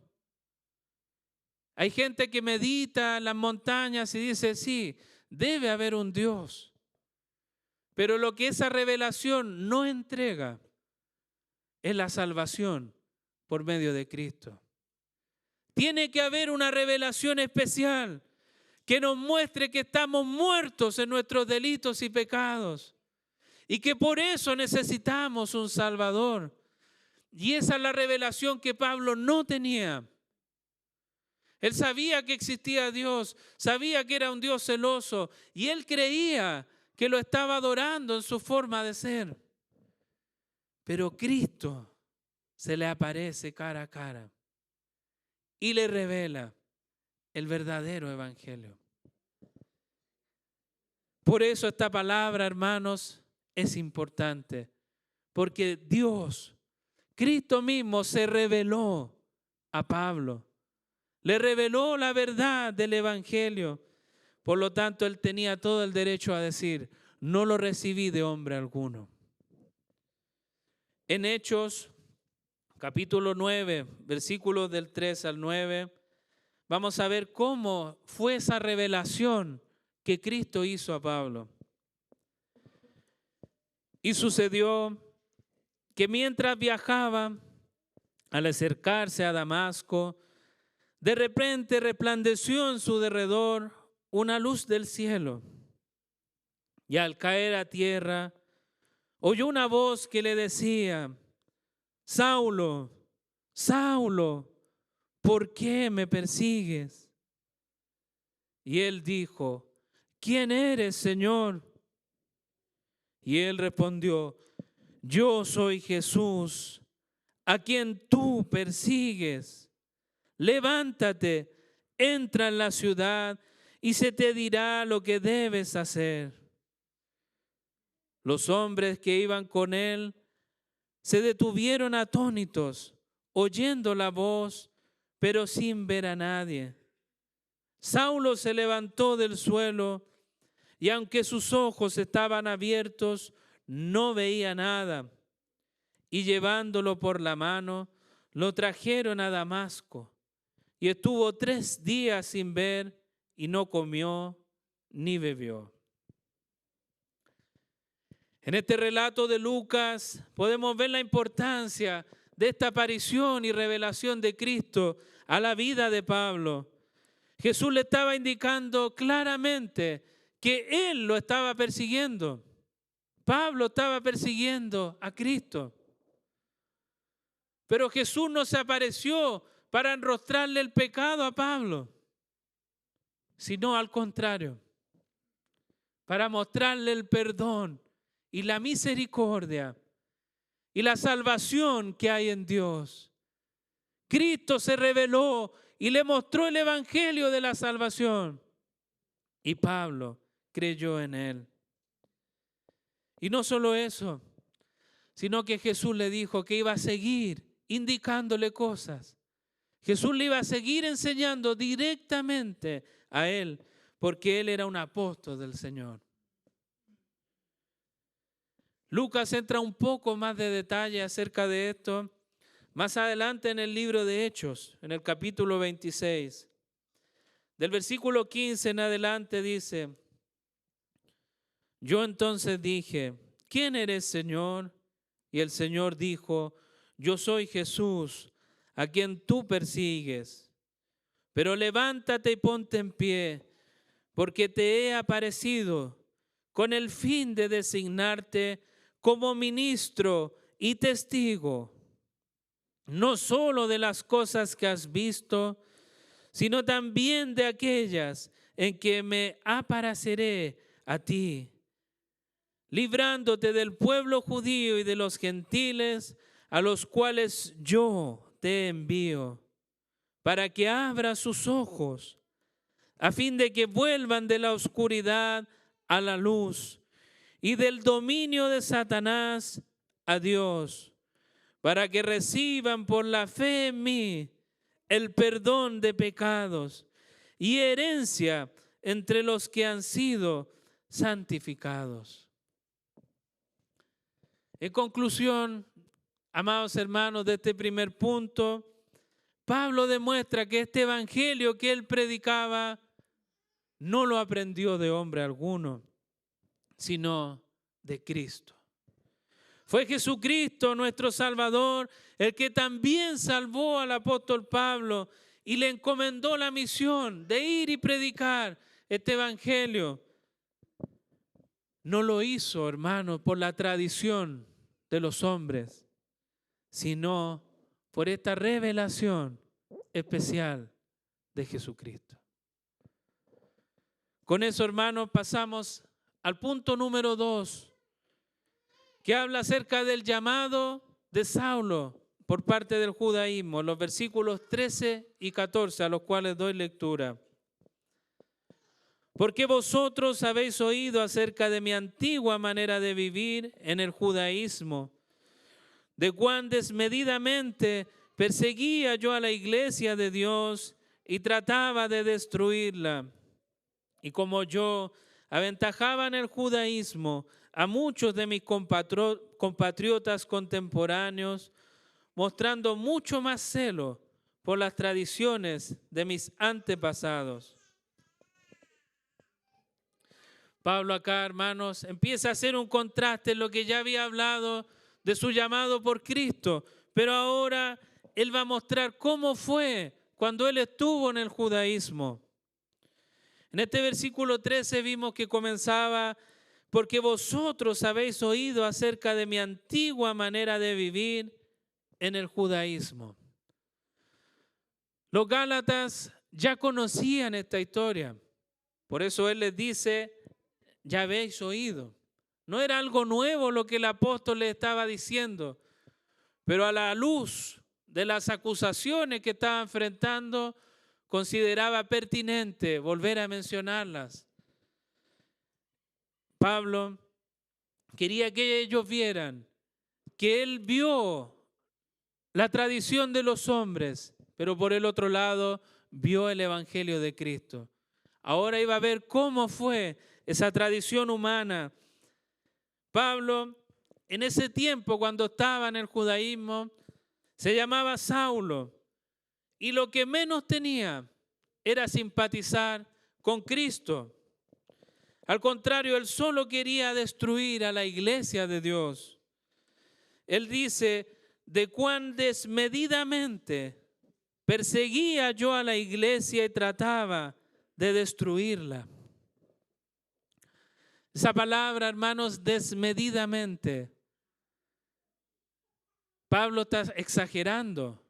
Hay gente que medita en las montañas y dice, sí, debe haber un Dios. Pero lo que esa revelación no entrega es la salvación por medio de Cristo. Tiene que haber una revelación especial que nos muestre que estamos muertos en nuestros delitos y pecados y que por eso necesitamos un Salvador. Y esa es la revelación que Pablo no tenía. Él sabía que existía Dios, sabía que era un Dios celoso y él creía que lo estaba adorando en su forma de ser. Pero Cristo se le aparece cara a cara y le revela el verdadero evangelio. Por eso esta palabra, hermanos, es importante, porque Dios, Cristo mismo se reveló a Pablo. Le reveló la verdad del evangelio. Por lo tanto, él tenía todo el derecho a decir, no lo recibí de hombre alguno. En Hechos, capítulo 9, versículos del 3 al 9, vamos a ver cómo fue esa revelación que Cristo hizo a Pablo. Y sucedió que mientras viajaba, al acercarse a Damasco, de repente resplandeció en su derredor una luz del cielo. Y al caer a tierra, oyó una voz que le decía, Saulo, Saulo, ¿por qué me persigues? Y él dijo, ¿quién eres, Señor? Y él respondió, yo soy Jesús, a quien tú persigues. Levántate, entra en la ciudad y se te dirá lo que debes hacer. Los hombres que iban con él se detuvieron atónitos, oyendo la voz, pero sin ver a nadie. Saulo se levantó del suelo y aunque sus ojos estaban abiertos, no veía nada. Y llevándolo por la mano, lo trajeron a Damasco. Y estuvo 3 días sin ver y no comió ni bebió. En este relato de Lucas podemos ver la importancia de esta aparición y revelación de Cristo a la vida de Pablo. Jesús le estaba indicando claramente que él lo estaba persiguiendo. Pablo estaba persiguiendo a Cristo. Pero Jesús no se apareció para enrostrarle el pecado a Pablo, sino al contrario, para mostrarle el perdón y la misericordia y la salvación que hay en Dios. Cristo se reveló y le mostró el evangelio de la salvación. Y Pablo creyó en él. Y no solo eso, sino que Jesús le dijo que iba a seguir indicándole cosas. Jesús le iba a seguir enseñando directamente a él, porque él era un apóstol del Señor. Lucas entra un poco más de detalle acerca de esto más adelante en el libro de Hechos, en el capítulo 26. Del versículo 15 en adelante dice: yo entonces dije, ¿quién eres, Señor? Y el Señor dijo, yo soy Jesús, a quien tú persigues. Pero levántate y ponte en pie, porque te he aparecido con el fin de designarte como ministro y testigo, no solo de las cosas que has visto, sino también de aquellas en que me apareceré a ti, librándote del pueblo judío y de los gentiles, a los cuales yo te envío, para que abra sus ojos, a fin de que vuelvan de la oscuridad a la luz y del dominio de Satanás a Dios, para que reciban por la fe en mí el perdón de pecados y herencia entre los que han sido santificados. En conclusión, amados hermanos, de este primer punto, Pablo demuestra que este evangelio que él predicaba no lo aprendió de hombre alguno, sino de Cristo. Fue Jesucristo, nuestro Salvador, el que también salvó al apóstol Pablo y le encomendó la misión de ir y predicar este evangelio. No lo hizo, hermanos, por la tradición de los hombres, sino por esta revelación especial de Jesucristo. Con eso, hermanos, pasamos al punto número 2, que habla acerca del llamado de Saulo por parte del judaísmo, los versículos 13 y 14, a los cuales doy lectura. Porque vosotros habéis oído acerca de mi antigua manera de vivir en el judaísmo, de cuán desmedidamente perseguía yo a la iglesia de Dios y trataba de destruirla. Y como yo aventajaba en el judaísmo a muchos de mis compatriotas contemporáneos, mostrando mucho más celo por las tradiciones de mis antepasados. Pablo acá, hermanos, empieza a hacer un contraste en lo que ya había hablado de su llamado por Cristo, pero ahora él va a mostrar cómo fue cuando él estuvo en el judaísmo. En este versículo 13 vimos que comenzaba: porque vosotros habéis oído acerca de mi antigua manera de vivir en el judaísmo. Los gálatas ya conocían esta historia, por eso él les dice: ya habéis oído. No era algo nuevo lo que el apóstol le estaba diciendo, pero a la luz de las acusaciones que estaba enfrentando, consideraba pertinente volver a mencionarlas. Pablo quería que ellos vieran que él vio la tradición de los hombres, pero por el otro lado vio el evangelio de Cristo. Ahora iba a ver cómo fue esa tradición humana. Pablo, en ese tiempo, cuando estaba en el judaísmo, se llamaba Saulo, y lo que menos tenía era simpatizar con Cristo. Al contrario, él solo quería destruir a la iglesia de Dios. Él dice: de cuán desmedidamente perseguía yo a la iglesia y trataba de destruirla. Esa palabra, hermanos, desmedidamente, Pablo está exagerando,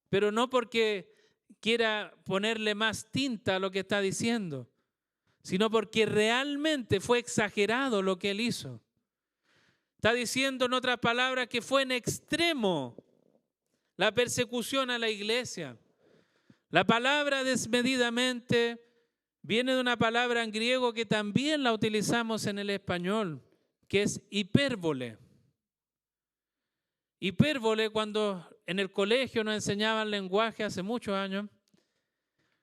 pero no porque quiera ponerle más tinta a lo que está diciendo, sino porque realmente fue exagerado lo que él hizo. Está diciendo, en otras palabras, que fue en extremo la persecución a la iglesia. La palabra desmedidamente viene de una palabra en griego que también la utilizamos en el español, que es hipérbole. Hipérbole, cuando en el colegio nos enseñaban lenguaje hace muchos años,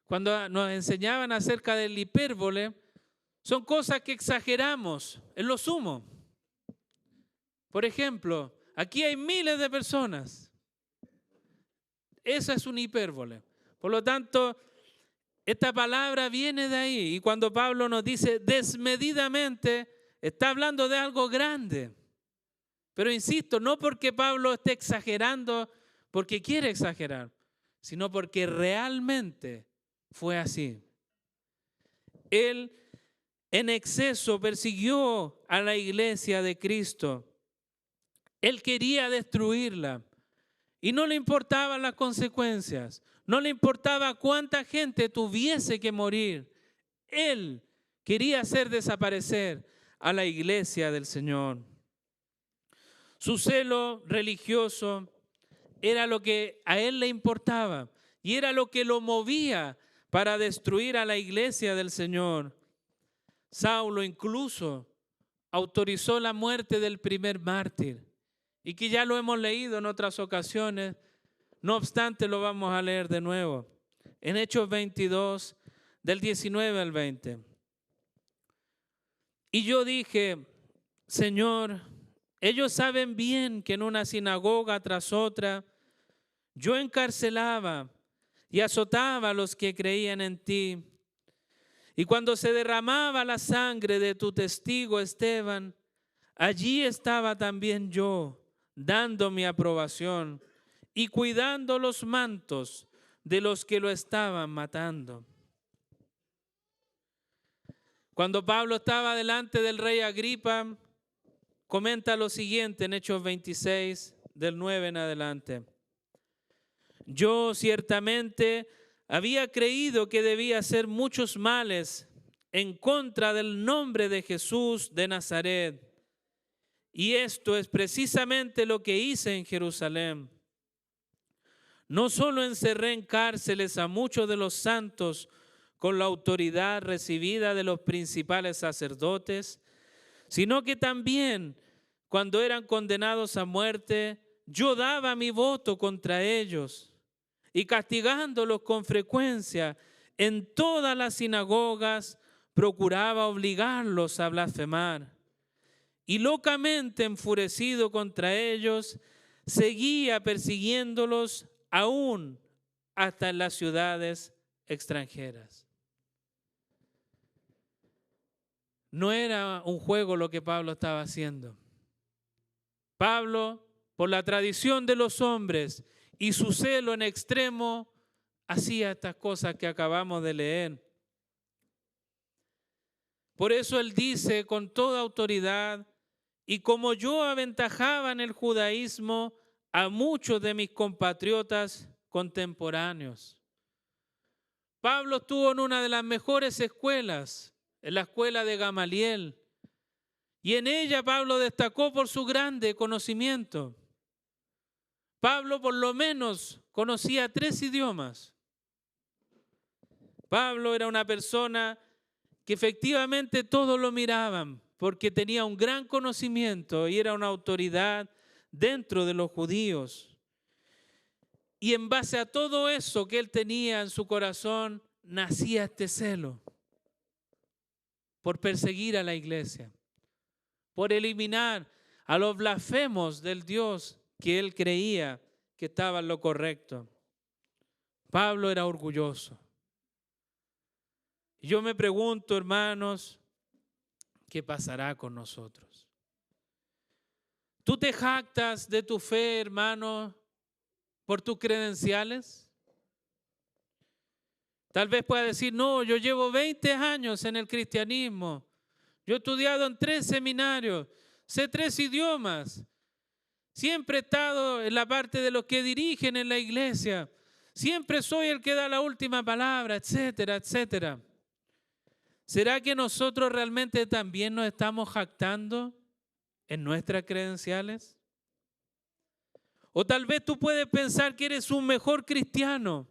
cuando nos enseñaban acerca del hipérbole, son cosas que exageramos en lo sumo. Por ejemplo, aquí hay miles de personas. Esa es una hipérbole. Por lo tanto, esta palabra viene de ahí. Y cuando Pablo nos dice desmedidamente, está hablando de algo grande. Pero insisto, no porque Pablo esté exagerando porque quiere exagerar, sino porque realmente fue así. Él en exceso persiguió a la iglesia de Cristo. Él quería destruirla y no le importaban las consecuencias, no le importaba cuánta gente tuviese que morir. Él quería hacer desaparecer a la iglesia del Señor. Su celo religioso era lo que a él le importaba y era lo que lo movía para destruir a la iglesia del Señor. Saulo incluso autorizó la muerte del primer mártir y que ya lo hemos leído en otras ocasiones, no obstante lo vamos a leer de nuevo. En Hechos 22, del 19 al 20. Y yo dije, Señor, ellos saben bien que en una sinagoga tras otra yo encarcelaba y azotaba a los que creían en ti. Y cuando se derramaba la sangre de tu testigo Esteban, allí estaba también yo, dando mi aprobación y cuidando los mantos de los que lo estaban matando. Cuando Pablo estaba delante del rey Agripa, comenta lo siguiente en Hechos 26, del 9 en adelante. Yo ciertamente había creído que debía hacer muchos males en contra del nombre de Jesús de Nazaret. Y esto es precisamente lo que hice en Jerusalén. No solo encerré en cárceles a muchos de los santos con la autoridad recibida de los principales sacerdotes, sino que también cuando eran condenados a muerte, yo daba mi voto contra ellos y castigándolos con frecuencia en todas las sinagogas procuraba obligarlos a blasfemar. Y locamente enfurecido contra ellos, seguía persiguiéndolos aún hasta en las ciudades extranjeras. No era un juego lo que Pablo estaba haciendo. Pablo, por la tradición de los hombres y su celo en extremo, hacía estas cosas que acabamos de leer. Por eso él dice con toda autoridad, y como yo aventajaba en el judaísmo a muchos de mis compatriotas contemporáneos. Pablo estuvo en una de las mejores escuelas, en la escuela de Gamaliel, y en ella Pablo destacó por su grande conocimiento. Pablo por lo menos conocía 3 idiomas. Pablo era una persona que efectivamente todos lo miraban porque tenía un gran conocimiento y era una autoridad dentro de los judíos. Y en base a todo eso que él tenía en su corazón, nacía este celo por perseguir a la iglesia, por eliminar a los blasfemos del Dios que él creía que estaba en lo correcto. Pablo era orgulloso. Yo me pregunto, hermanos, ¿qué pasará con nosotros? ¿Tú te jactas de tu fe, hermano, por tus credenciales? Tal vez pueda decir, no, yo llevo 20 años en el cristianismo. Yo he estudiado en 3 seminarios, sé 3 idiomas. Siempre he estado en la parte de los que dirigen en la iglesia. Siempre soy el que da la última palabra, etcétera, etcétera. ¿Será que nosotros realmente también nos estamos jactando en nuestras credenciales? O tal vez tú puedes pensar que eres un mejor cristiano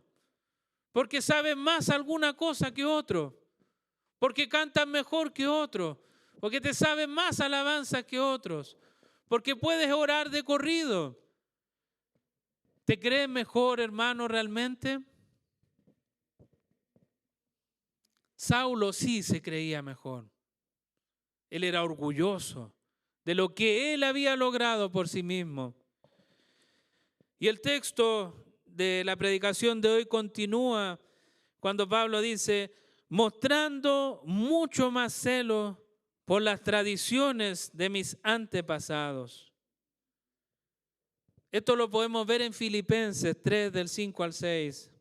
porque sabes más alguna cosa que otro, porque cantas mejor que otro, porque te sabes más alabanzas que otros, porque puedes orar de corrido, ¿Te crees mejor, hermano, realmente? Saulo sí se creía mejor. Él era orgulloso de lo que él había logrado por sí mismo. Y el texto de la predicación de hoy continúa cuando Pablo dice, mostrando mucho más celo por las tradiciones de mis antepasados. Esto lo podemos ver en Filipenses 3, del 5 al 6.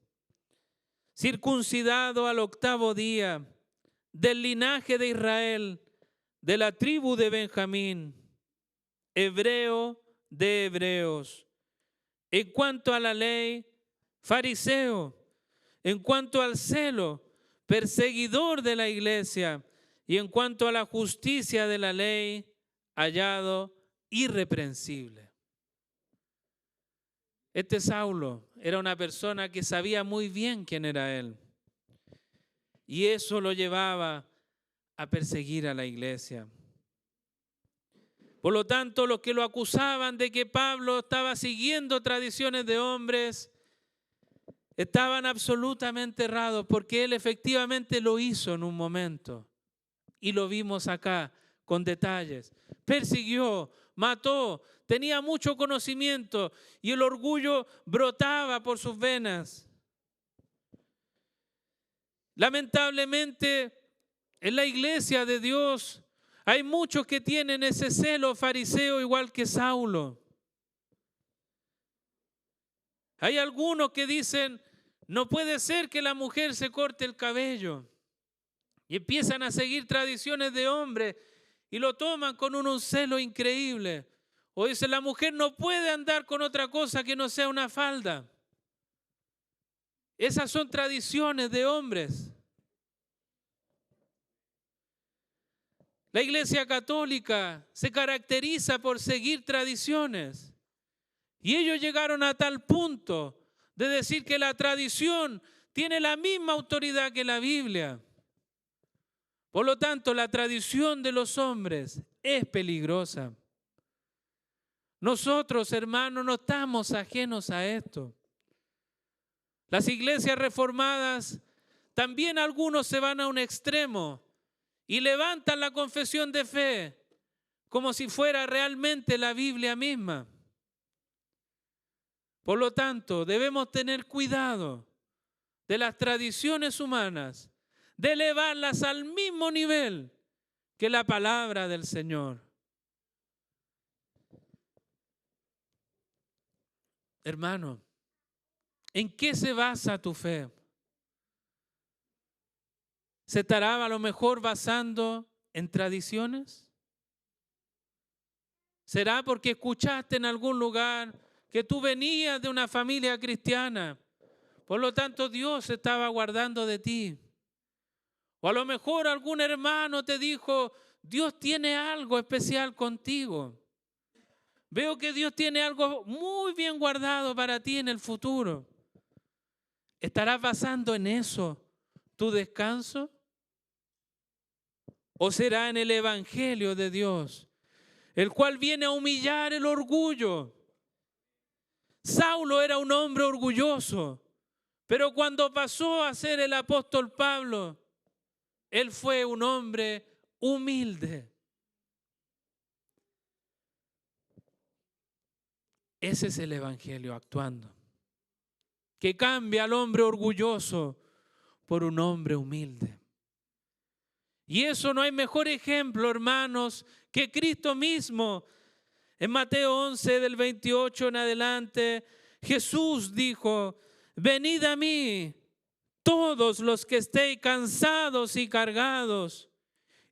Circuncidado al 8º día, del linaje de Israel, de la tribu de Benjamín, hebreo de hebreos. En cuanto a la ley, fariseo. En cuanto al celo, perseguidor de la iglesia. Y en cuanto a la justicia de la ley, hallado irreprensible. Este Saulo era una persona que sabía muy bien quién era él. Y eso lo llevaba a perseguir a la iglesia. Por lo tanto, los que lo acusaban de que Pablo estaba siguiendo tradiciones de hombres, estaban absolutamente errados, porque él efectivamente lo hizo en un momento. Y lo vimos acá con detalles. Persiguió, mató, tenía mucho conocimiento y el orgullo brotaba por sus venas. Lamentablemente, en la iglesia de Dios hay muchos que tienen ese celo fariseo igual que Saulo. Hay algunos que dicen, no puede ser que la mujer se corte el cabello. Y empiezan a seguir tradiciones de hombres y lo toman con un celo increíble. O dicen, la mujer no puede andar con otra cosa que no sea una falda. Esas son tradiciones de hombres. La Iglesia Católica se caracteriza por seguir tradiciones. Y ellos llegaron a tal punto de decir que la tradición tiene la misma autoridad que la Biblia. Por lo tanto, la tradición de los hombres es peligrosa. Nosotros, hermanos, no estamos ajenos a esto. Las iglesias reformadas, también algunos se van a un extremo y levantan la confesión de fe como si fuera realmente la Biblia misma. Por lo tanto, debemos tener cuidado de las tradiciones humanas, de elevarlas al mismo nivel que la palabra del Señor. Hermano, ¿en qué se basa tu fe? ¿Se estará a lo mejor basando en tradiciones? ¿Será porque escuchaste en algún lugar que tú venías de una familia cristiana? Por lo tanto, Dios estaba guardando de ti. O a lo mejor algún hermano te dijo, Dios tiene algo especial contigo. Veo que Dios tiene algo muy bien guardado para ti en el futuro. ¿Estarás basando en eso tu descanso? ¿O será en el Evangelio de Dios, el cual viene a humillar el orgullo? Saulo era un hombre orgulloso, pero cuando pasó a ser el apóstol Pablo, él fue un hombre humilde. Ese es el Evangelio actuando, que cambia al hombre orgulloso por un hombre humilde. Y eso no hay mejor ejemplo, hermanos, que Cristo mismo. En Mateo 11, del 28 en adelante, Jesús dijo, venid a mí, todos los que estéis cansados y cargados,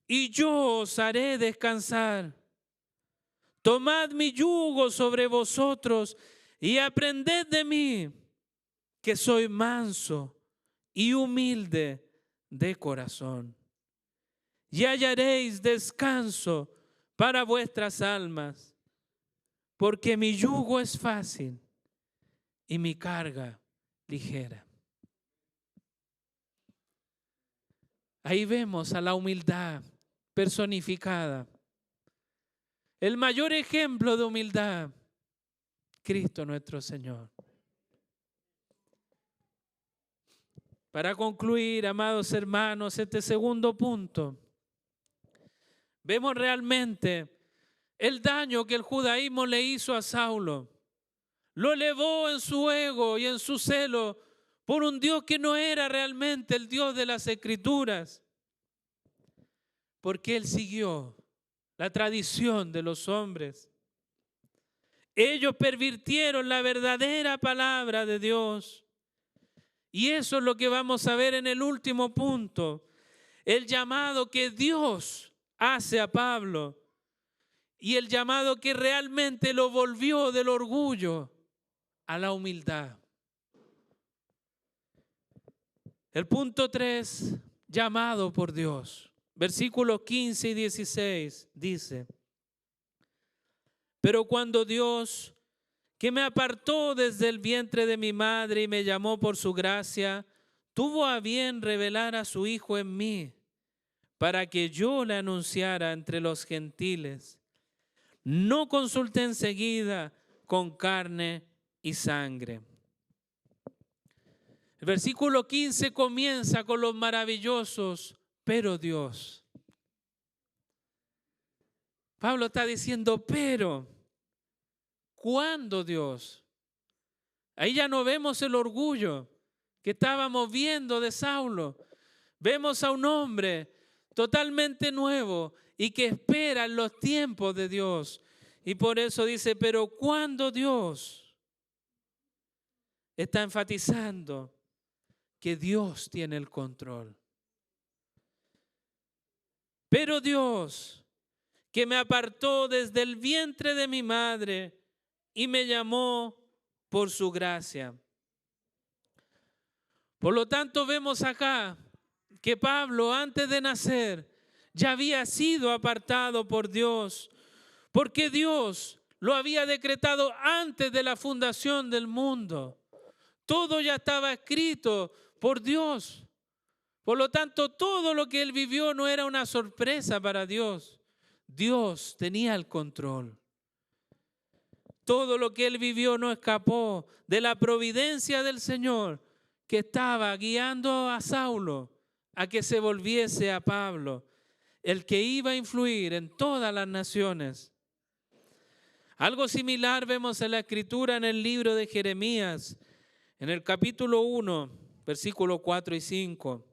y yo os haré descansar. Tomad mi yugo sobre vosotros y aprended de mí, que soy manso y humilde de corazón. Y hallaréis descanso para vuestras almas, porque mi yugo es fácil y mi carga ligera. Ahí vemos a la humildad personificada. El mayor ejemplo de humildad, Cristo nuestro Señor. Para concluir, amados hermanos, este segundo punto, vemos realmente el daño que el judaísmo le hizo a Saulo. Lo elevó en su ego y en su celo por un Dios que no era realmente el Dios de las Escrituras, porque él siguió la tradición de los hombres. Ellos pervirtieron la verdadera palabra de Dios. Y eso es lo que vamos a ver en el último punto, el llamado que Dios hace a Pablo y el llamado que realmente lo volvió del orgullo a la humildad. El punto 3, llamado por Dios. Versículos 15 y 16 dice: pero cuando Dios, que me apartó desde el vientre de mi madre y me llamó por su gracia, tuvo a bien revelar a su Hijo en mí, para que yo le anunciara entre los gentiles, no consulté enseguida con carne y sangre. El versículo 15 comienza con los maravillosos, pero Dios. Pablo está diciendo, pero, ¿cuándo Dios? Ahí ya no vemos el orgullo que estábamos viendo de Saulo. Vemos a un hombre totalmente nuevo y que espera en los tiempos de Dios. Y por eso dice, pero ¿cuándo Dios? Está enfatizando que Dios tiene el control. Pero Dios, que me apartó desde el vientre de mi madre y me llamó por su gracia. Por lo tanto, vemos acá que Pablo, antes de nacer, ya había sido apartado por Dios, porque Dios lo había decretado antes de la fundación del mundo. Todo ya estaba escrito por Dios. Por lo tanto, todo lo que él vivió no era una sorpresa para Dios. Dios tenía el control. Todo lo que él vivió no escapó de la providencia del Señor, que estaba guiando a Saulo a que se volviese a Pablo, el que iba a influir en todas las naciones. Algo similar vemos en la Escritura en el libro de Jeremías, en el capítulo 1, versículos 4 y 5.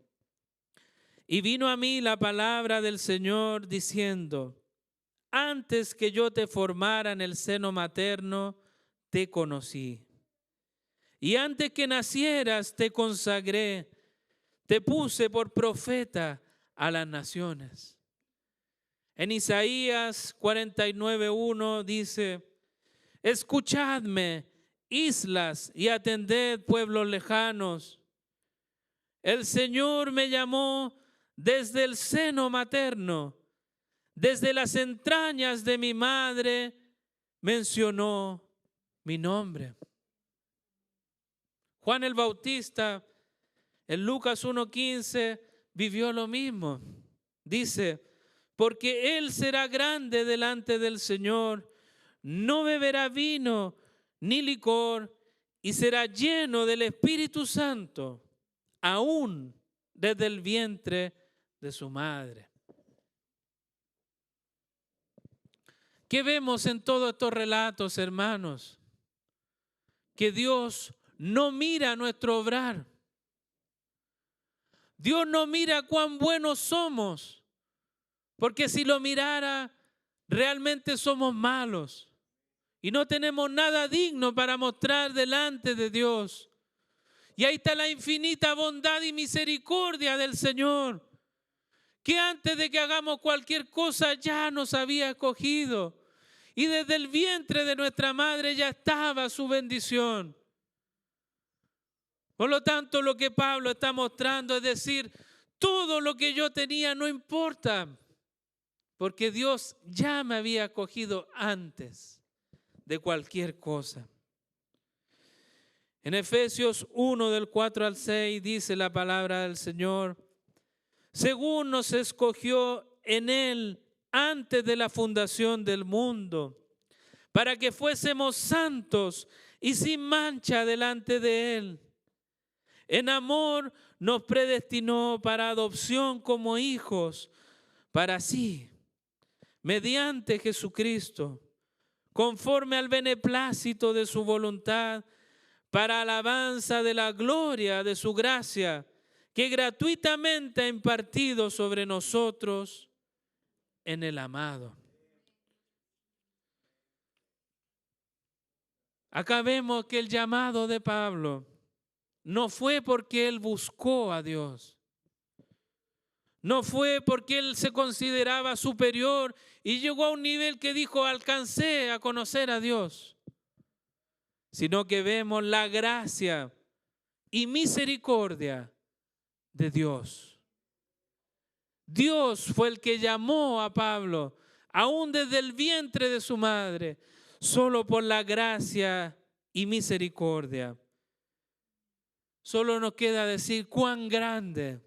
Y vino a mí la palabra del Señor diciendo, antes que yo te formara en el seno materno, te conocí. Y antes que nacieras, te consagré, te puse por profeta a las naciones. En Isaías 49:1 dice, escuchadme, islas, y atended, pueblos lejanos. El Señor me llamó desde el seno materno, desde las entrañas de mi madre mencionó mi nombre. Juan el Bautista en Lucas 1:15 vivió lo mismo. Dice, porque él será grande delante del Señor, no beberá vino ni licor y será lleno del Espíritu Santo, aún desde el vientre de su madre. ¿Qué vemos en todos estos relatos, hermanos? Que Dios no mira nuestro obrar. Dios no mira cuán buenos somos, porque si lo mirara, realmente somos malos y no tenemos nada digno para mostrar delante de Dios. Y ahí está la infinita bondad y misericordia del Señor, que antes de que hagamos cualquier cosa ya nos había escogido. Y desde el vientre de nuestra madre ya estaba su bendición. Por lo tanto, lo que Pablo está mostrando es decir, todo lo que yo tenía no importa, porque Dios ya me había escogido antes de cualquier cosa. En Efesios 1, del 4 al 6, dice la palabra del Señor, según nos escogió en Él antes de la fundación del mundo, para que fuésemos santos y sin mancha delante de Él. En amor nos predestinó para adopción como hijos, para sí, mediante Jesucristo, conforme al beneplácito de su voluntad, para alabanza de la gloria de su gracia, que gratuitamente ha impartido sobre nosotros en el amado. Acá vemos que el llamado de Pablo no fue porque él buscó a Dios. No fue porque él se consideraba superior y llegó a un nivel que dijo, alcancé a conocer a Dios. Sino que vemos la gracia y misericordia de Dios. Dios fue el que llamó a Pablo, aún desde el vientre de su madre, solo por la gracia y misericordia. Solo nos queda decir cuán grande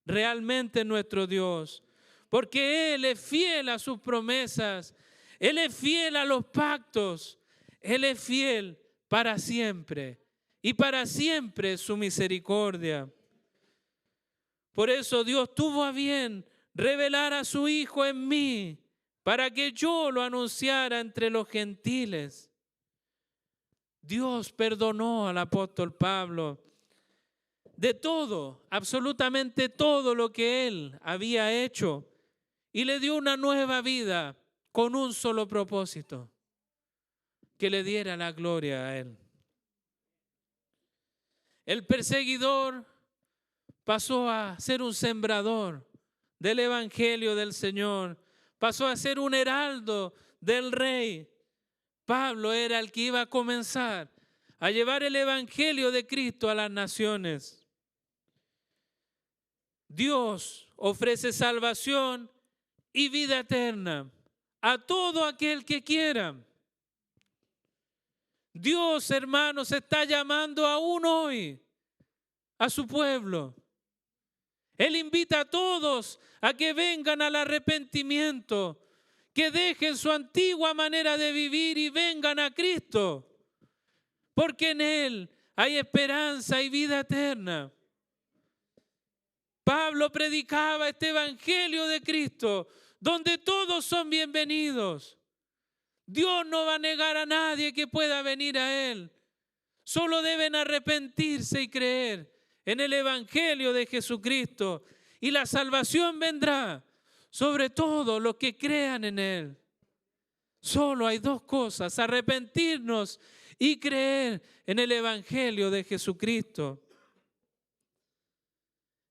realmente es nuestro Dios, porque Él es fiel a sus promesas, Él es fiel a los pactos, Él es fiel para siempre y para siempre su misericordia. Por eso Dios tuvo a bien revelar a su Hijo en mí, para que yo lo anunciara entre los gentiles. Dios perdonó al apóstol Pablo de todo, absolutamente todo lo que él había hecho, y le dio una nueva vida con un solo propósito, que le diera la gloria a él. El perseguidor pasó a ser un sembrador del evangelio del Señor, pasó a ser un heraldo del rey. Pablo era el que iba a comenzar a llevar el evangelio de Cristo a las naciones. Dios ofrece salvación y vida eterna a todo aquel que quiera. Dios, hermanos, está llamando aún hoy a su pueblo. Él invita a todos a que vengan al arrepentimiento, que dejen su antigua manera de vivir y vengan a Cristo, porque en Él hay esperanza y vida eterna. Pablo predicaba este evangelio de Cristo, donde todos son bienvenidos. Dios no va a negar a nadie que pueda venir a Él. Solo deben arrepentirse y creer en el evangelio de Jesucristo, y la salvación vendrá sobre todo los que crean en Él. Solo hay dos cosas: arrepentirnos y creer en el evangelio de Jesucristo.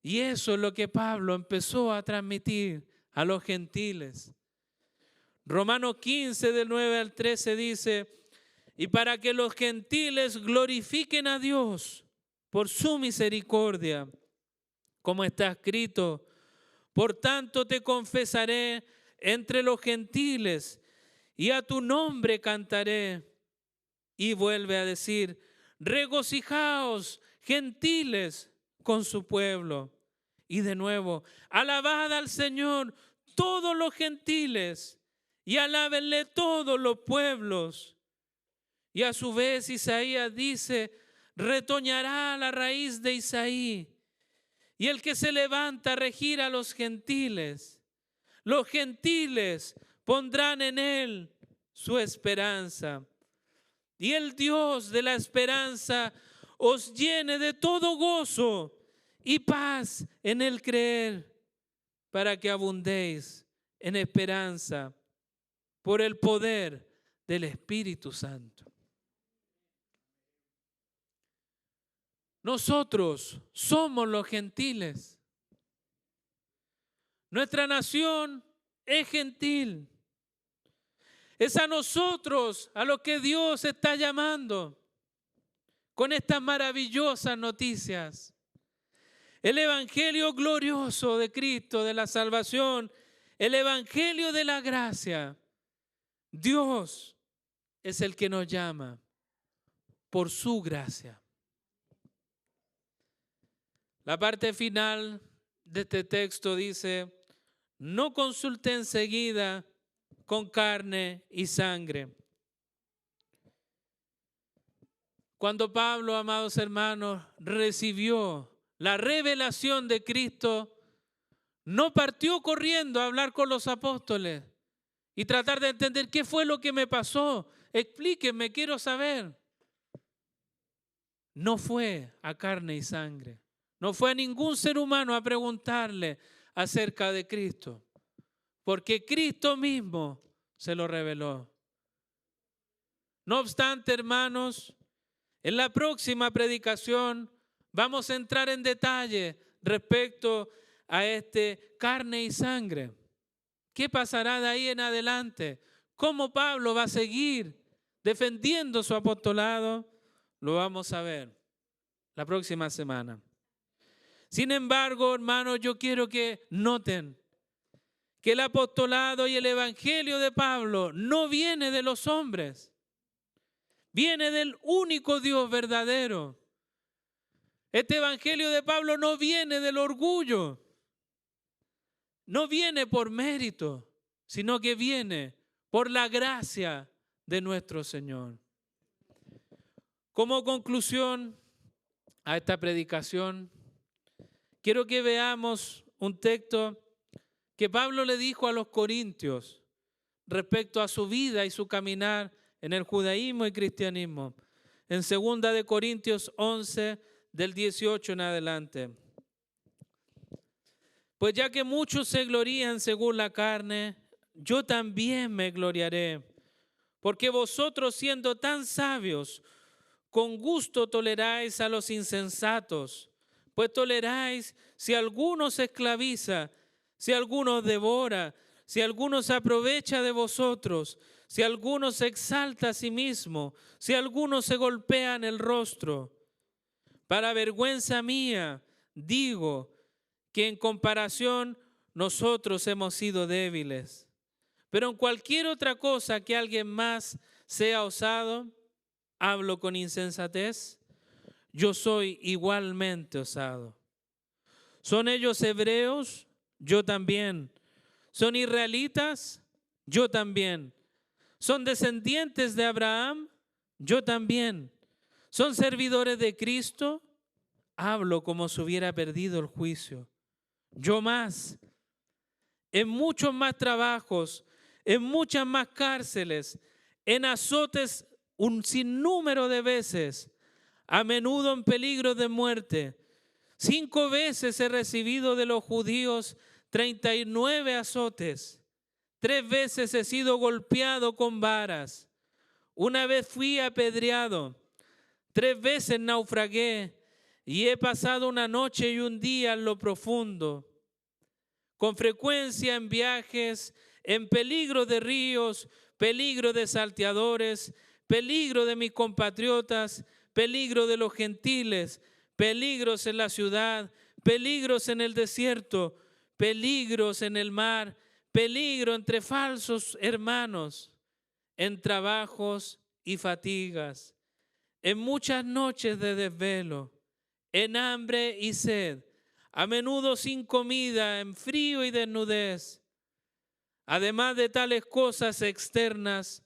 Y eso es lo que Pablo empezó a transmitir a los gentiles. Romanos 15, del 9 al 13 dice: y para que los gentiles glorifiquen a Dios por su misericordia, como está escrito, por tanto te confesaré entre los gentiles y a tu nombre cantaré. Y vuelve a decir: regocijaos, gentiles, con su pueblo. Y de nuevo: alabad al Señor todos los gentiles y alábenle todos los pueblos. Y a su vez Isaías dice: retoñará la raíz de Isaí, y el que se levanta a regir a los gentiles pondrán en él su esperanza. Y el Dios de la esperanza os llene de todo gozo y paz en el creer, para que abundéis en esperanza por el poder del Espíritu Santo. Nosotros somos los gentiles. Nuestra nación es gentil. Es a nosotros a los que Dios está llamando con estas maravillosas noticias. El evangelio glorioso de Cristo, de la salvación, el evangelio de la gracia. Dios es el que nos llama por su gracia. La parte final de este texto dice: no consulté enseguida con carne y sangre. Cuando Pablo, amados hermanos, recibió la revelación de Cristo, no partió corriendo a hablar con los apóstoles y tratar de entender qué fue lo que me pasó. Explíquenme, quiero saber. No fue a carne y sangre. No fue a ningún ser humano a preguntarle acerca de Cristo, porque Cristo mismo se lo reveló. No obstante, hermanos, en la próxima predicación vamos a entrar en detalle respecto a este carne y sangre. ¿Qué pasará de ahí en adelante? ¿Cómo Pablo va a seguir defendiendo su apostolado? Lo vamos a ver la próxima semana. Sin embargo, hermanos, yo quiero que noten que el apostolado y el evangelio de Pablo no viene de los hombres, viene del único Dios verdadero. Este evangelio de Pablo no viene del orgullo, no viene por mérito, sino que viene por la gracia de nuestro Señor. Como conclusión a esta predicación, quiero que veamos un texto que Pablo le dijo a los corintios respecto a su vida y su caminar en el judaísmo y cristianismo. En 2 de Corintios 11, del 18 en adelante. Pues ya que muchos se glorían según la carne, yo también me gloriaré, porque vosotros siendo tan sabios, con gusto toleráis a los insensatos, pues toleráis si alguno se esclaviza, si alguno os devora, si alguno se aprovecha de vosotros, si alguno se exalta a sí mismo, si alguno se golpea en el rostro. Para vergüenza mía, digo que en comparación nosotros hemos sido débiles. Pero en cualquier otra cosa que alguien más sea osado, hablo con insensatez, yo soy igualmente osado. ¿Son ellos hebreos? Yo también. ¿Son israelitas? Yo también. ¿Son descendientes de Abraham? Yo también. ¿Son servidores de Cristo? Hablo como si hubiera perdido el juicio. Yo más. En muchos más trabajos, en muchas más cárceles, en azotes un sinnúmero de veces, a menudo en peligro de muerte. 5 veces he recibido de los judíos 39 azotes. 3 veces he sido golpeado con varas. 1 vez fui apedreado. 3 veces naufragué y he pasado una noche y un día en lo profundo. Con frecuencia en viajes, en peligro de ríos, peligro de salteadores, peligro de mis compatriotas, peligro de los gentiles, peligros en la ciudad, peligros en el desierto, peligros en el mar, peligro entre falsos hermanos, en trabajos y fatigas, en muchas noches de desvelo, en hambre y sed, a menudo sin comida, en frío y desnudez. Además de tales cosas externas,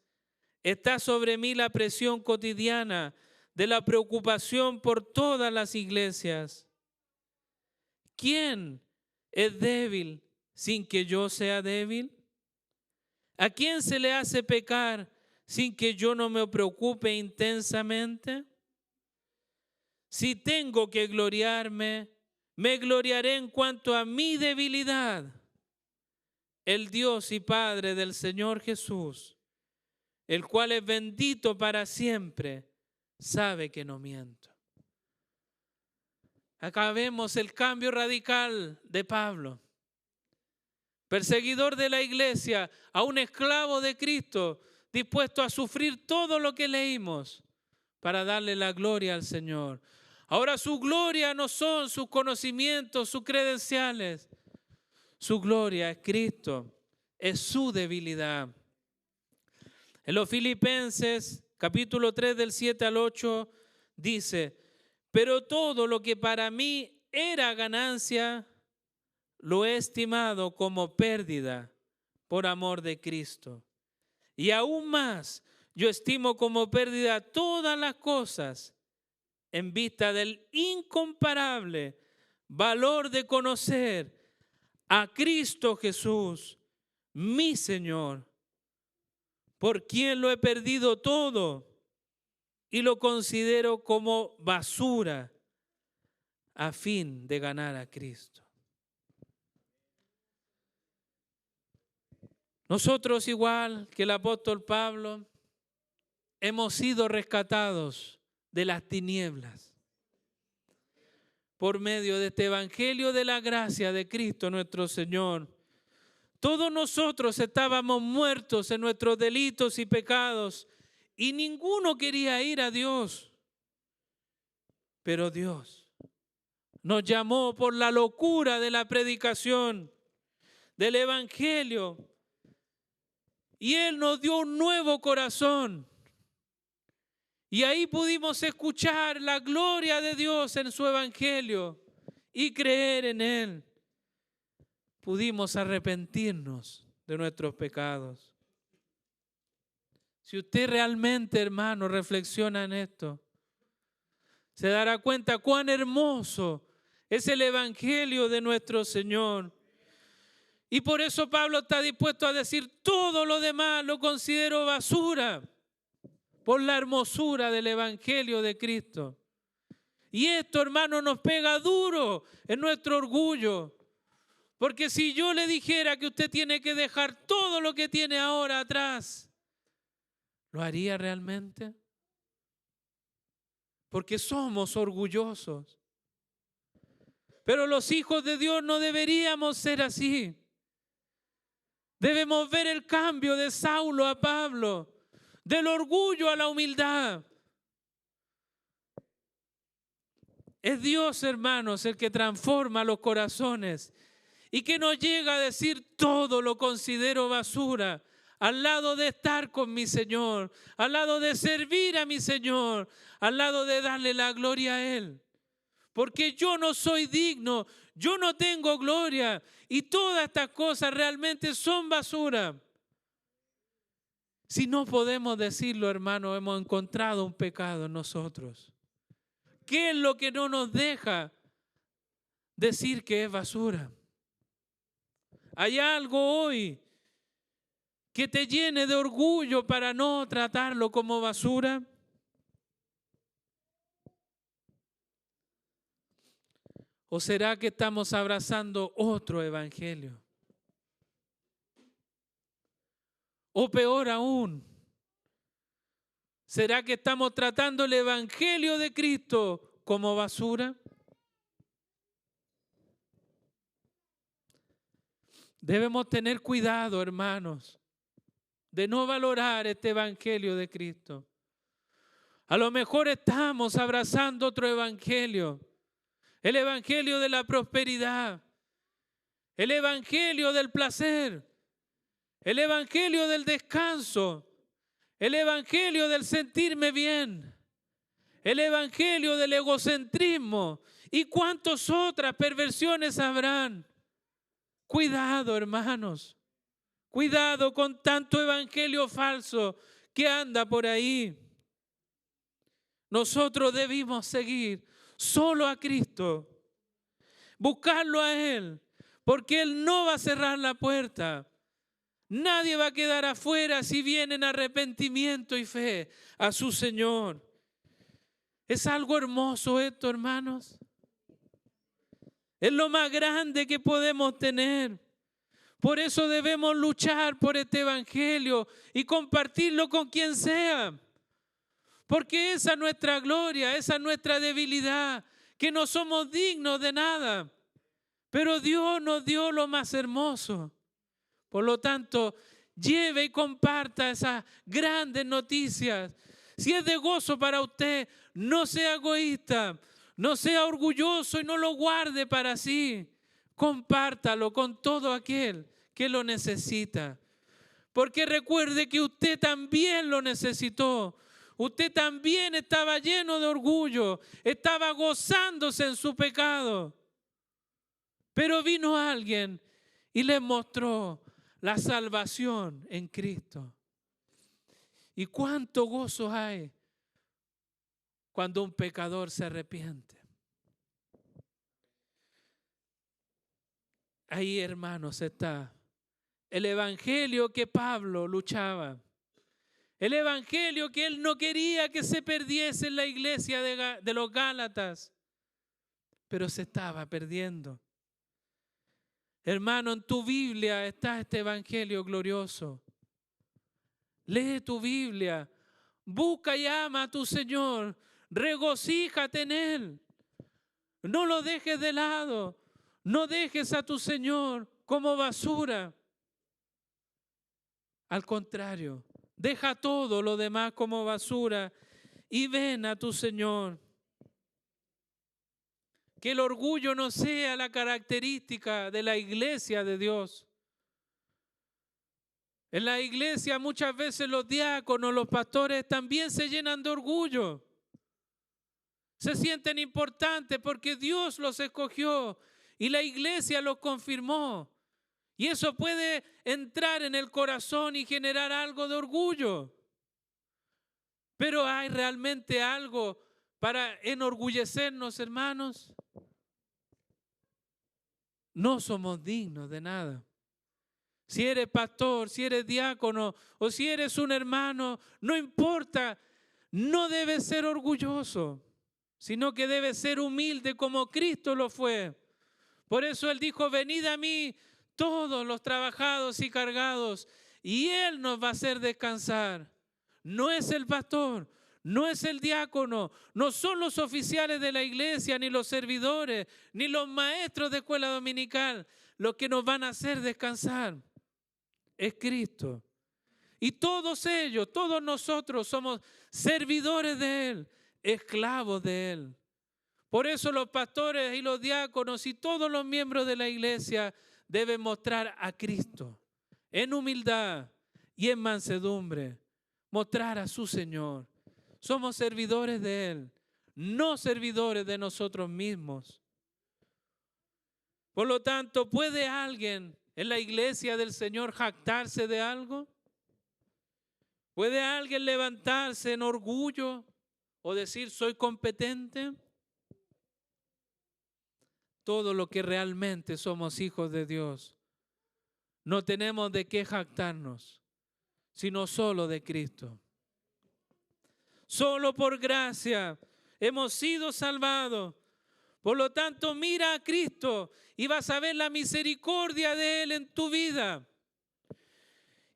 está sobre mí la presión cotidiana de la preocupación por todas las iglesias. ¿Quién es débil sin que yo sea débil? ¿A quién se le hace pecar sin que yo no me preocupe intensamente? Si tengo que gloriarme, me gloriaré en cuanto a mi debilidad. El Dios y Padre del Señor Jesús, el cual es bendito para siempre, sabe que no miento. Acá vemos el cambio radical de Pablo, perseguidor de la iglesia, a un esclavo de Cristo, dispuesto a sufrir todo lo que leímos para darle la gloria al Señor. Ahora su gloria no son sus conocimientos, sus credenciales. Su gloria es Cristo, es su debilidad. En los Filipenses, capítulo 3, del 7 al 8, dice: pero todo lo que para mí era ganancia, lo he estimado como pérdida por amor de Cristo. Y aún más, yo estimo como pérdida todas las cosas en vista del incomparable valor de conocer a Cristo Jesús, mi Señor, por quien lo he perdido todo y lo considero como basura a fin de ganar a Cristo. Nosotros, igual que el apóstol Pablo, hemos sido rescatados de las tinieblas por medio de este evangelio de la gracia de Cristo nuestro Señor. Todos nosotros estábamos muertos en nuestros delitos y pecados y ninguno quería ir a Dios. Pero Dios nos llamó por la locura de la predicación del evangelio y Él nos dio un nuevo corazón. Y ahí pudimos escuchar la gloria de Dios en su evangelio y creer en Él. Pudimos arrepentirnos de nuestros pecados. Si usted realmente, hermano, reflexiona en esto, se dará cuenta cuán hermoso es el evangelio de nuestro Señor. Y por eso Pablo está dispuesto a decir: todo lo demás lo considero basura por la hermosura del evangelio de Cristo. Y esto, hermano, nos pega duro en nuestro orgullo. Porque si yo le dijera que usted tiene que dejar todo lo que tiene ahora atrás, ¿lo haría realmente? Porque somos orgullosos. Pero los hijos de Dios no deberíamos ser así. Debemos ver el cambio de Saulo a Pablo, del orgullo a la humildad. Es Dios, hermanos, el que transforma los corazones y que nos llega a decir: todo lo considero basura al lado de estar con mi Señor, al lado de servir a mi Señor, al lado de darle la gloria a Él. Porque yo no soy digno, yo no tengo gloria y todas estas cosas realmente son basura. Si no podemos decirlo, hermano, hemos encontrado un pecado en nosotros. ¿Qué es lo que no nos deja decir que es basura? ¿Hay algo hoy que te llene de orgullo para no tratarlo como basura? ¿O será que estamos abrazando otro evangelio? O peor aún, ¿será que estamos tratando el evangelio de Cristo como basura? Debemos tener cuidado, hermanos, de no valorar este evangelio de Cristo. A lo mejor estamos abrazando otro evangelio, el evangelio de la prosperidad, el evangelio del placer, el evangelio del descanso, el evangelio del sentirme bien, el evangelio del egocentrismo y cuántas otras perversiones habrán. Cuidado, hermanos, cuidado con tanto evangelio falso que anda por ahí. Nosotros debimos seguir solo a Cristo, buscarlo a Él, porque Él no va a cerrar la puerta. Nadie va a quedar afuera si viene en arrepentimiento y fe a su Señor. ¿Es algo hermoso esto, hermanos? Es lo más grande que podemos tener. Por eso debemos luchar por este evangelio y compartirlo con quien sea. Porque esa es nuestra gloria, esa es nuestra debilidad, que no somos dignos de nada. Pero Dios nos dio lo más hermoso. Por lo tanto, lleve y comparta esas grandes noticias. Si es de gozo para usted, no sea egoísta, no sea orgulloso y no lo guarde para sí. Compártalo con todo aquel que lo necesita. Porque recuerde que usted también lo necesitó. Usted también estaba lleno de orgullo, estaba gozándose en su pecado. Pero vino alguien y les mostró la salvación en Cristo. ¿Y cuánto gozo hay cuando un pecador se arrepiente. Ahí, hermanos, está el evangelio que Pablo luchaba. El evangelio que él no quería que se perdiese en la iglesia de los Gálatas, pero se estaba perdiendo. Hermano, en tu Biblia está este evangelio glorioso. Lee tu Biblia, busca y ama a tu Señor, regocíjate en Él. No lo dejes de lado, no dejes a tu Señor como basura. Al contrario, deja todo lo demás como basura y ven a tu Señor. Que el orgullo no sea la característica de la iglesia de Dios. En la iglesia muchas veces los diáconos, los pastores también se llenan de orgullo. Se sienten importantes porque Dios los escogió y la iglesia los confirmó. Y eso puede entrar en el corazón y generar algo de orgullo. Pero ¿hay realmente algo para enorgullecernos, hermanos? No somos dignos de nada. Si eres pastor, si eres diácono o si eres un hermano, no importa, no debes ser orgulloso, sino que debes ser humilde como Cristo lo fue. Por eso Él dijo, venid a mí todos los trabajados y cargados, y Él nos va a hacer descansar. No es el pastor, no es el diácono, no son los oficiales de la iglesia, ni los servidores, ni los maestros de escuela dominical los que nos van a hacer descansar. Es Cristo. Y todos ellos, todos nosotros somos servidores de Él, esclavos de Él. Por eso los pastores y los diáconos y todos los miembros de la iglesia deben mostrar a Cristo en humildad y en mansedumbre, mostrar a su Señor. Somos servidores de Él, no servidores de nosotros mismos. Por lo tanto, ¿puede alguien en la iglesia del Señor jactarse de algo? ¿Puede alguien levantarse en orgullo o decir soy competente? Todo lo que realmente somos hijos de Dios, no tenemos de qué jactarnos, sino solo de Cristo. Solo por gracia hemos sido salvados. Por lo tanto, mira a Cristo y vas a ver la misericordia de Él en tu vida.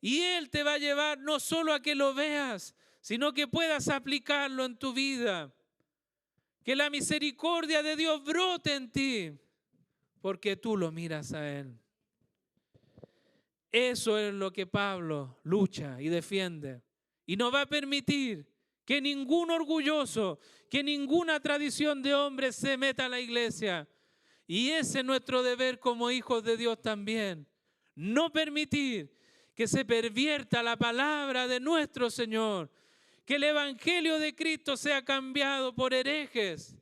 Y Él te va a llevar no solo a que lo veas, sino que puedas aplicarlo en tu vida. Que la misericordia de Dios brote en ti, porque tú lo miras a Él. Eso es lo que Pablo lucha y defiende. Y no va a permitir que ningún orgulloso, que ninguna tradición de hombres se meta a la iglesia. Y ese es nuestro deber como hijos de Dios también. No permitir que se pervierta la palabra de nuestro Señor. Que el evangelio de Cristo sea cambiado por herejes.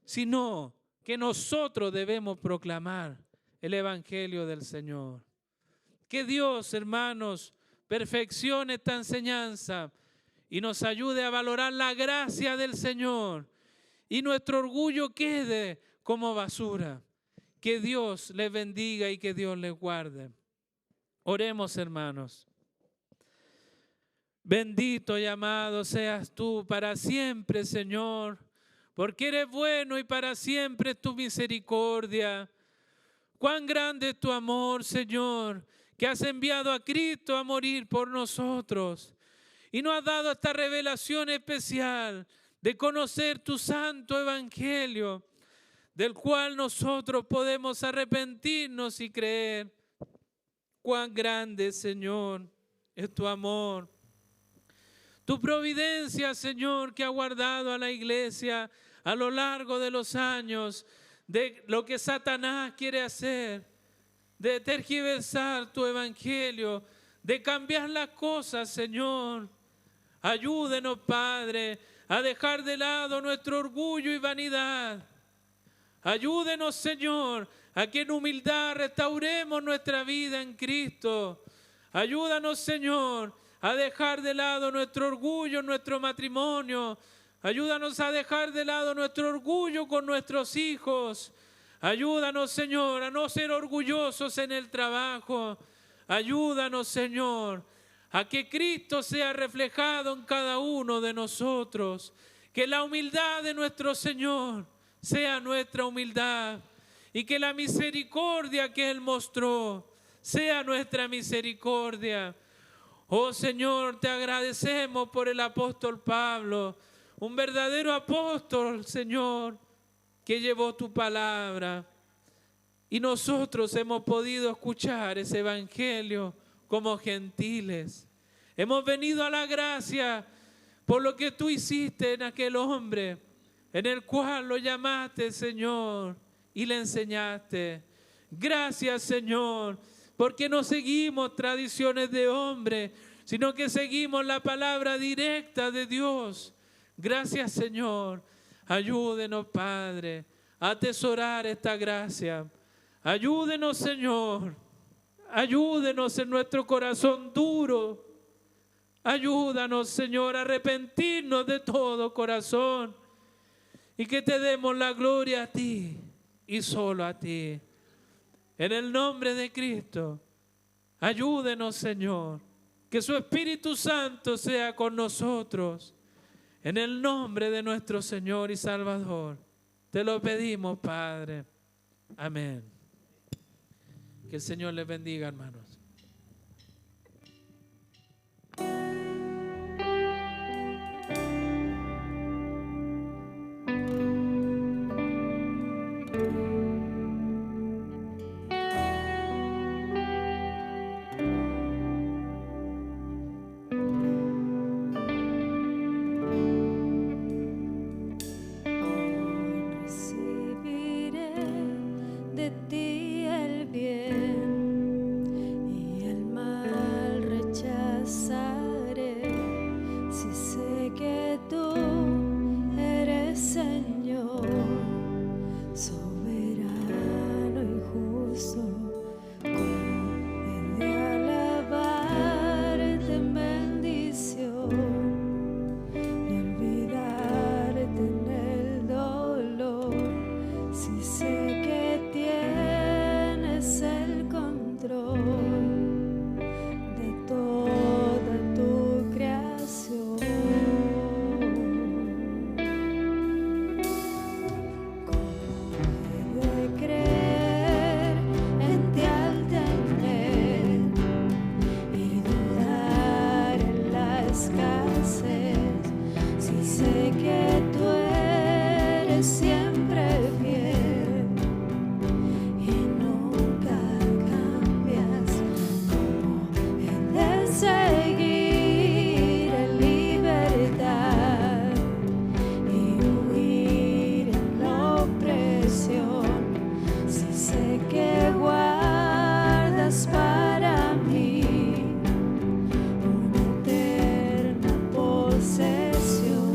Sino que nosotros debemos proclamar el evangelio del Señor. Que Dios, hermanos, perfeccione esta enseñanza y nos ayude a valorar la gracia del Señor y nuestro orgullo quede como basura. Que Dios les bendiga y que Dios les guarde. Oremos, hermanos. Bendito y amado seas tú para siempre, Señor, porque eres bueno y para siempre es tu misericordia. Cuán grande es tu amor, Señor, que has enviado a Cristo a morir por nosotros. Y nos has dado esta revelación especial de conocer tu santo evangelio, del cual nosotros podemos arrepentirnos y creer. Cuán grande, Señor, es tu amor. Tu providencia, Señor, que ha guardado a la iglesia a lo largo de los años de lo que Satanás quiere hacer, de tergiversar tu evangelio, de cambiar las cosas, Señor. Ayúdenos, Padre, a dejar de lado nuestro orgullo y vanidad. Ayúdenos, Señor, a que en humildad restauremos nuestra vida en Cristo. Ayúdanos, Señor, a dejar de lado nuestro orgullo, nuestro matrimonio, Ayúdanos a dejar de lado nuestro orgullo con nuestros hijos. Ayúdanos, Señor, a no ser orgullosos en el trabajo. Ayúdanos, Señor, a que Cristo sea reflejado en cada uno de nosotros. Que la humildad de nuestro Señor sea nuestra humildad. Y que la misericordia que Él mostró sea nuestra misericordia. Oh Señor, te agradecemos por el apóstol Pablo, un verdadero apóstol, Señor, que llevó tu palabra. Y nosotros hemos podido escuchar ese evangelio como gentiles. Hemos venido a la gracia por lo que tú hiciste en aquel hombre, en el cual lo llamaste, Señor, y le enseñaste. Gracias, Señor, porque no seguimos tradiciones de hombre, sino que seguimos la palabra directa de Dios. Gracias, Señor. Ayúdenos, Padre, a atesorar esta gracia. Ayúdenos, Señor. Ayúdenos en nuestro corazón duro. Ayúdanos, Señor, a arrepentirnos de todo corazón y que te demos la gloria a ti y solo a ti. En el nombre de Cristo, ayúdenos, Señor, que su Espíritu Santo sea con nosotros. En el nombre de nuestro Señor y Salvador, te lo pedimos, Padre. Amén. Que el Señor les bendiga, hermanos. Recibiré de ti el bien y el mal rechazaré, si sé que tú eres Señor, soberano y justo. Cómo he de alabarte en bendición y olvidarte en el dolor, si sé que tienes el control de toda tu creación. ¿Cómo he de creer en ti al tener y dudar en la escasez, si sé que tú eres siempre fiel y nunca cambias? ¿Cómo he de seguir en libertad y huir en la opresión, si sé que guardas para mí una eterna posesión?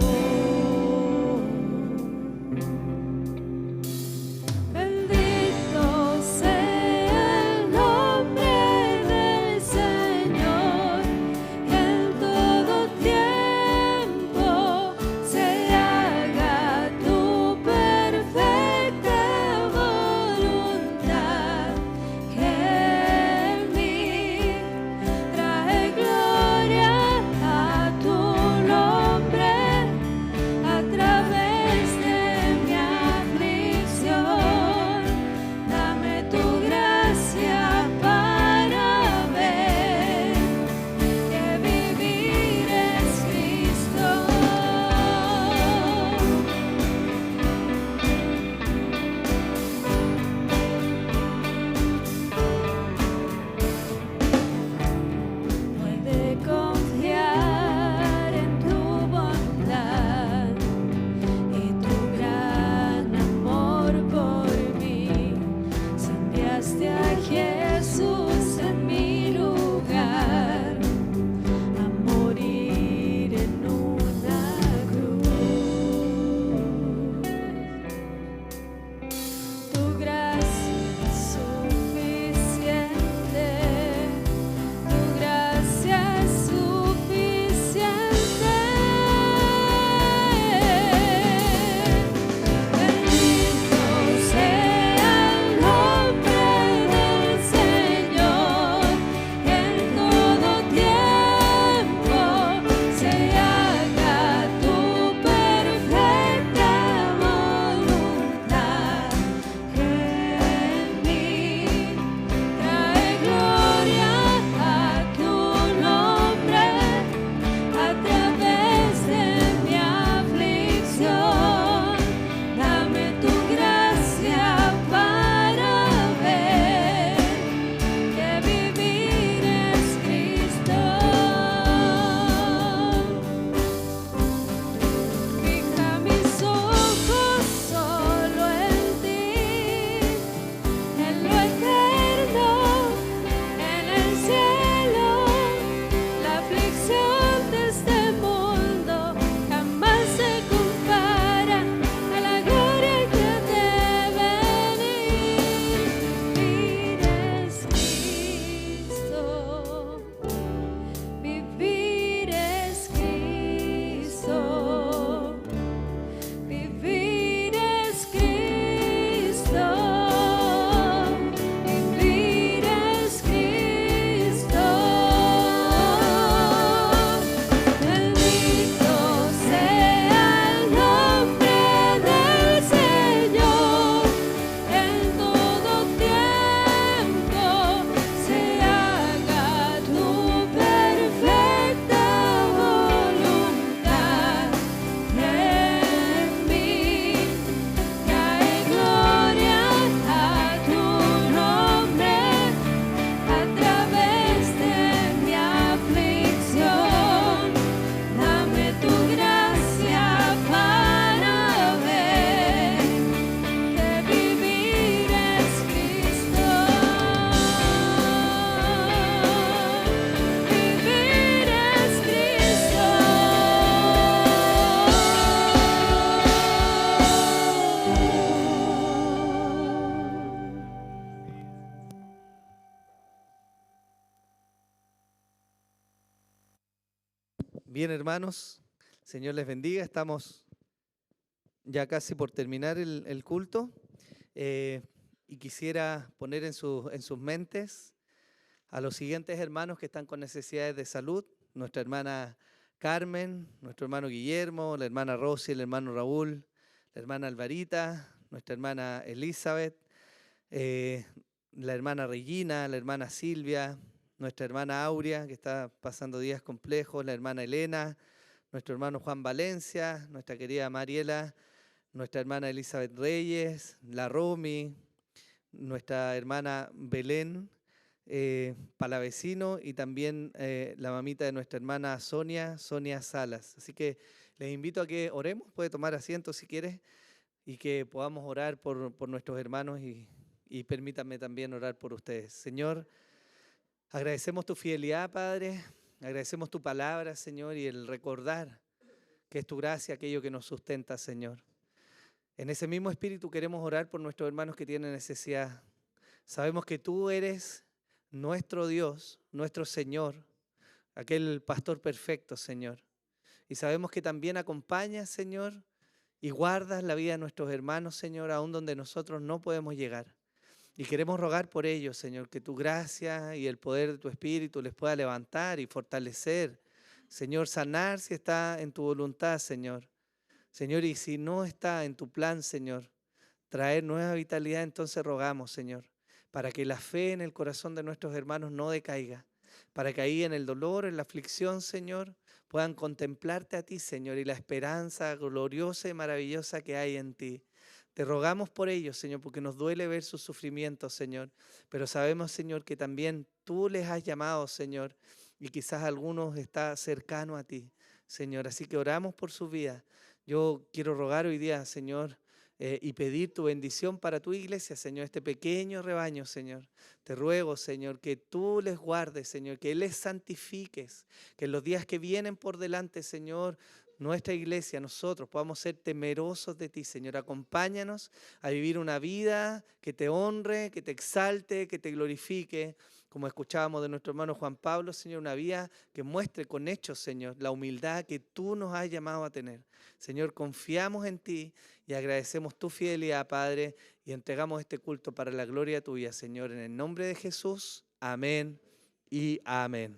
Bien, hermanos, Señor les bendiga. Estamos ya casi por terminar el culto y quisiera poner en sus mentes a los siguientes hermanos que están con necesidades de salud: nuestra hermana Carmen, nuestro hermano Guillermo, la hermana Rosy, el hermano Raúl, la hermana Alvarita, nuestra hermana Elizabeth, la hermana Regina, la hermana Silvia, nuestra hermana Aurea, que está pasando días complejos, la hermana Elena, nuestro hermano Juan Valencia, nuestra querida Mariela, nuestra hermana Elizabeth Reyes, la Romy, nuestra hermana Belén Palavecino y también la mamita de nuestra hermana Sonia Salas. Así que les invito a que oremos, puede tomar asiento si quieres, y que podamos orar por nuestros hermanos y permítanme también orar por ustedes. Señor, agradecemos tu fidelidad, Padre, agradecemos tu palabra, Señor, y el recordar que es tu gracia aquello que nos sustenta, Señor. En ese mismo espíritu queremos orar por nuestros hermanos que tienen necesidad. Sabemos que tú eres nuestro Dios, nuestro Señor, aquel pastor perfecto, Señor. Y sabemos que también acompañas, Señor, y guardas la vida de nuestros hermanos, Señor, aún donde nosotros no podemos llegar. Y queremos rogar por ellos, Señor, que tu gracia y el poder de tu Espíritu les pueda levantar y fortalecer. Señor, sanar si está en tu voluntad, Señor. Señor, y si no está en tu plan, Señor, traer nueva vitalidad, entonces rogamos, Señor, para que la fe en el corazón de nuestros hermanos no decaiga, para que ahí en el dolor, en la aflicción, Señor, puedan contemplarte a ti, Señor, y la esperanza gloriosa y maravillosa que hay en ti. Te rogamos por ellos, Señor, porque nos duele ver sus sufrimientos, Señor, pero sabemos, Señor, que también tú les has llamado, Señor, y quizás algunos está cercano a ti, Señor. Así que oramos por su vida. Yo quiero rogar hoy día, Señor, y pedir tu bendición para tu iglesia, Señor, este pequeño rebaño, Señor. Te ruego, Señor, que tú les guardes, Señor, que les santifiques, que en los días que vienen por delante, Señor, nuestra iglesia, nosotros podamos ser temerosos de ti, Señor. Acompáñanos a vivir una vida que te honre, que te exalte, que te glorifique, como escuchábamos de nuestro hermano Juan Pablo, Señor, una vida que muestre con hechos, Señor, la humildad que tú nos has llamado a tener. Señor, confiamos en ti y agradecemos tu fidelidad, Padre, y entregamos este culto para la gloria tuya, Señor, en el nombre de Jesús. Amén y amén.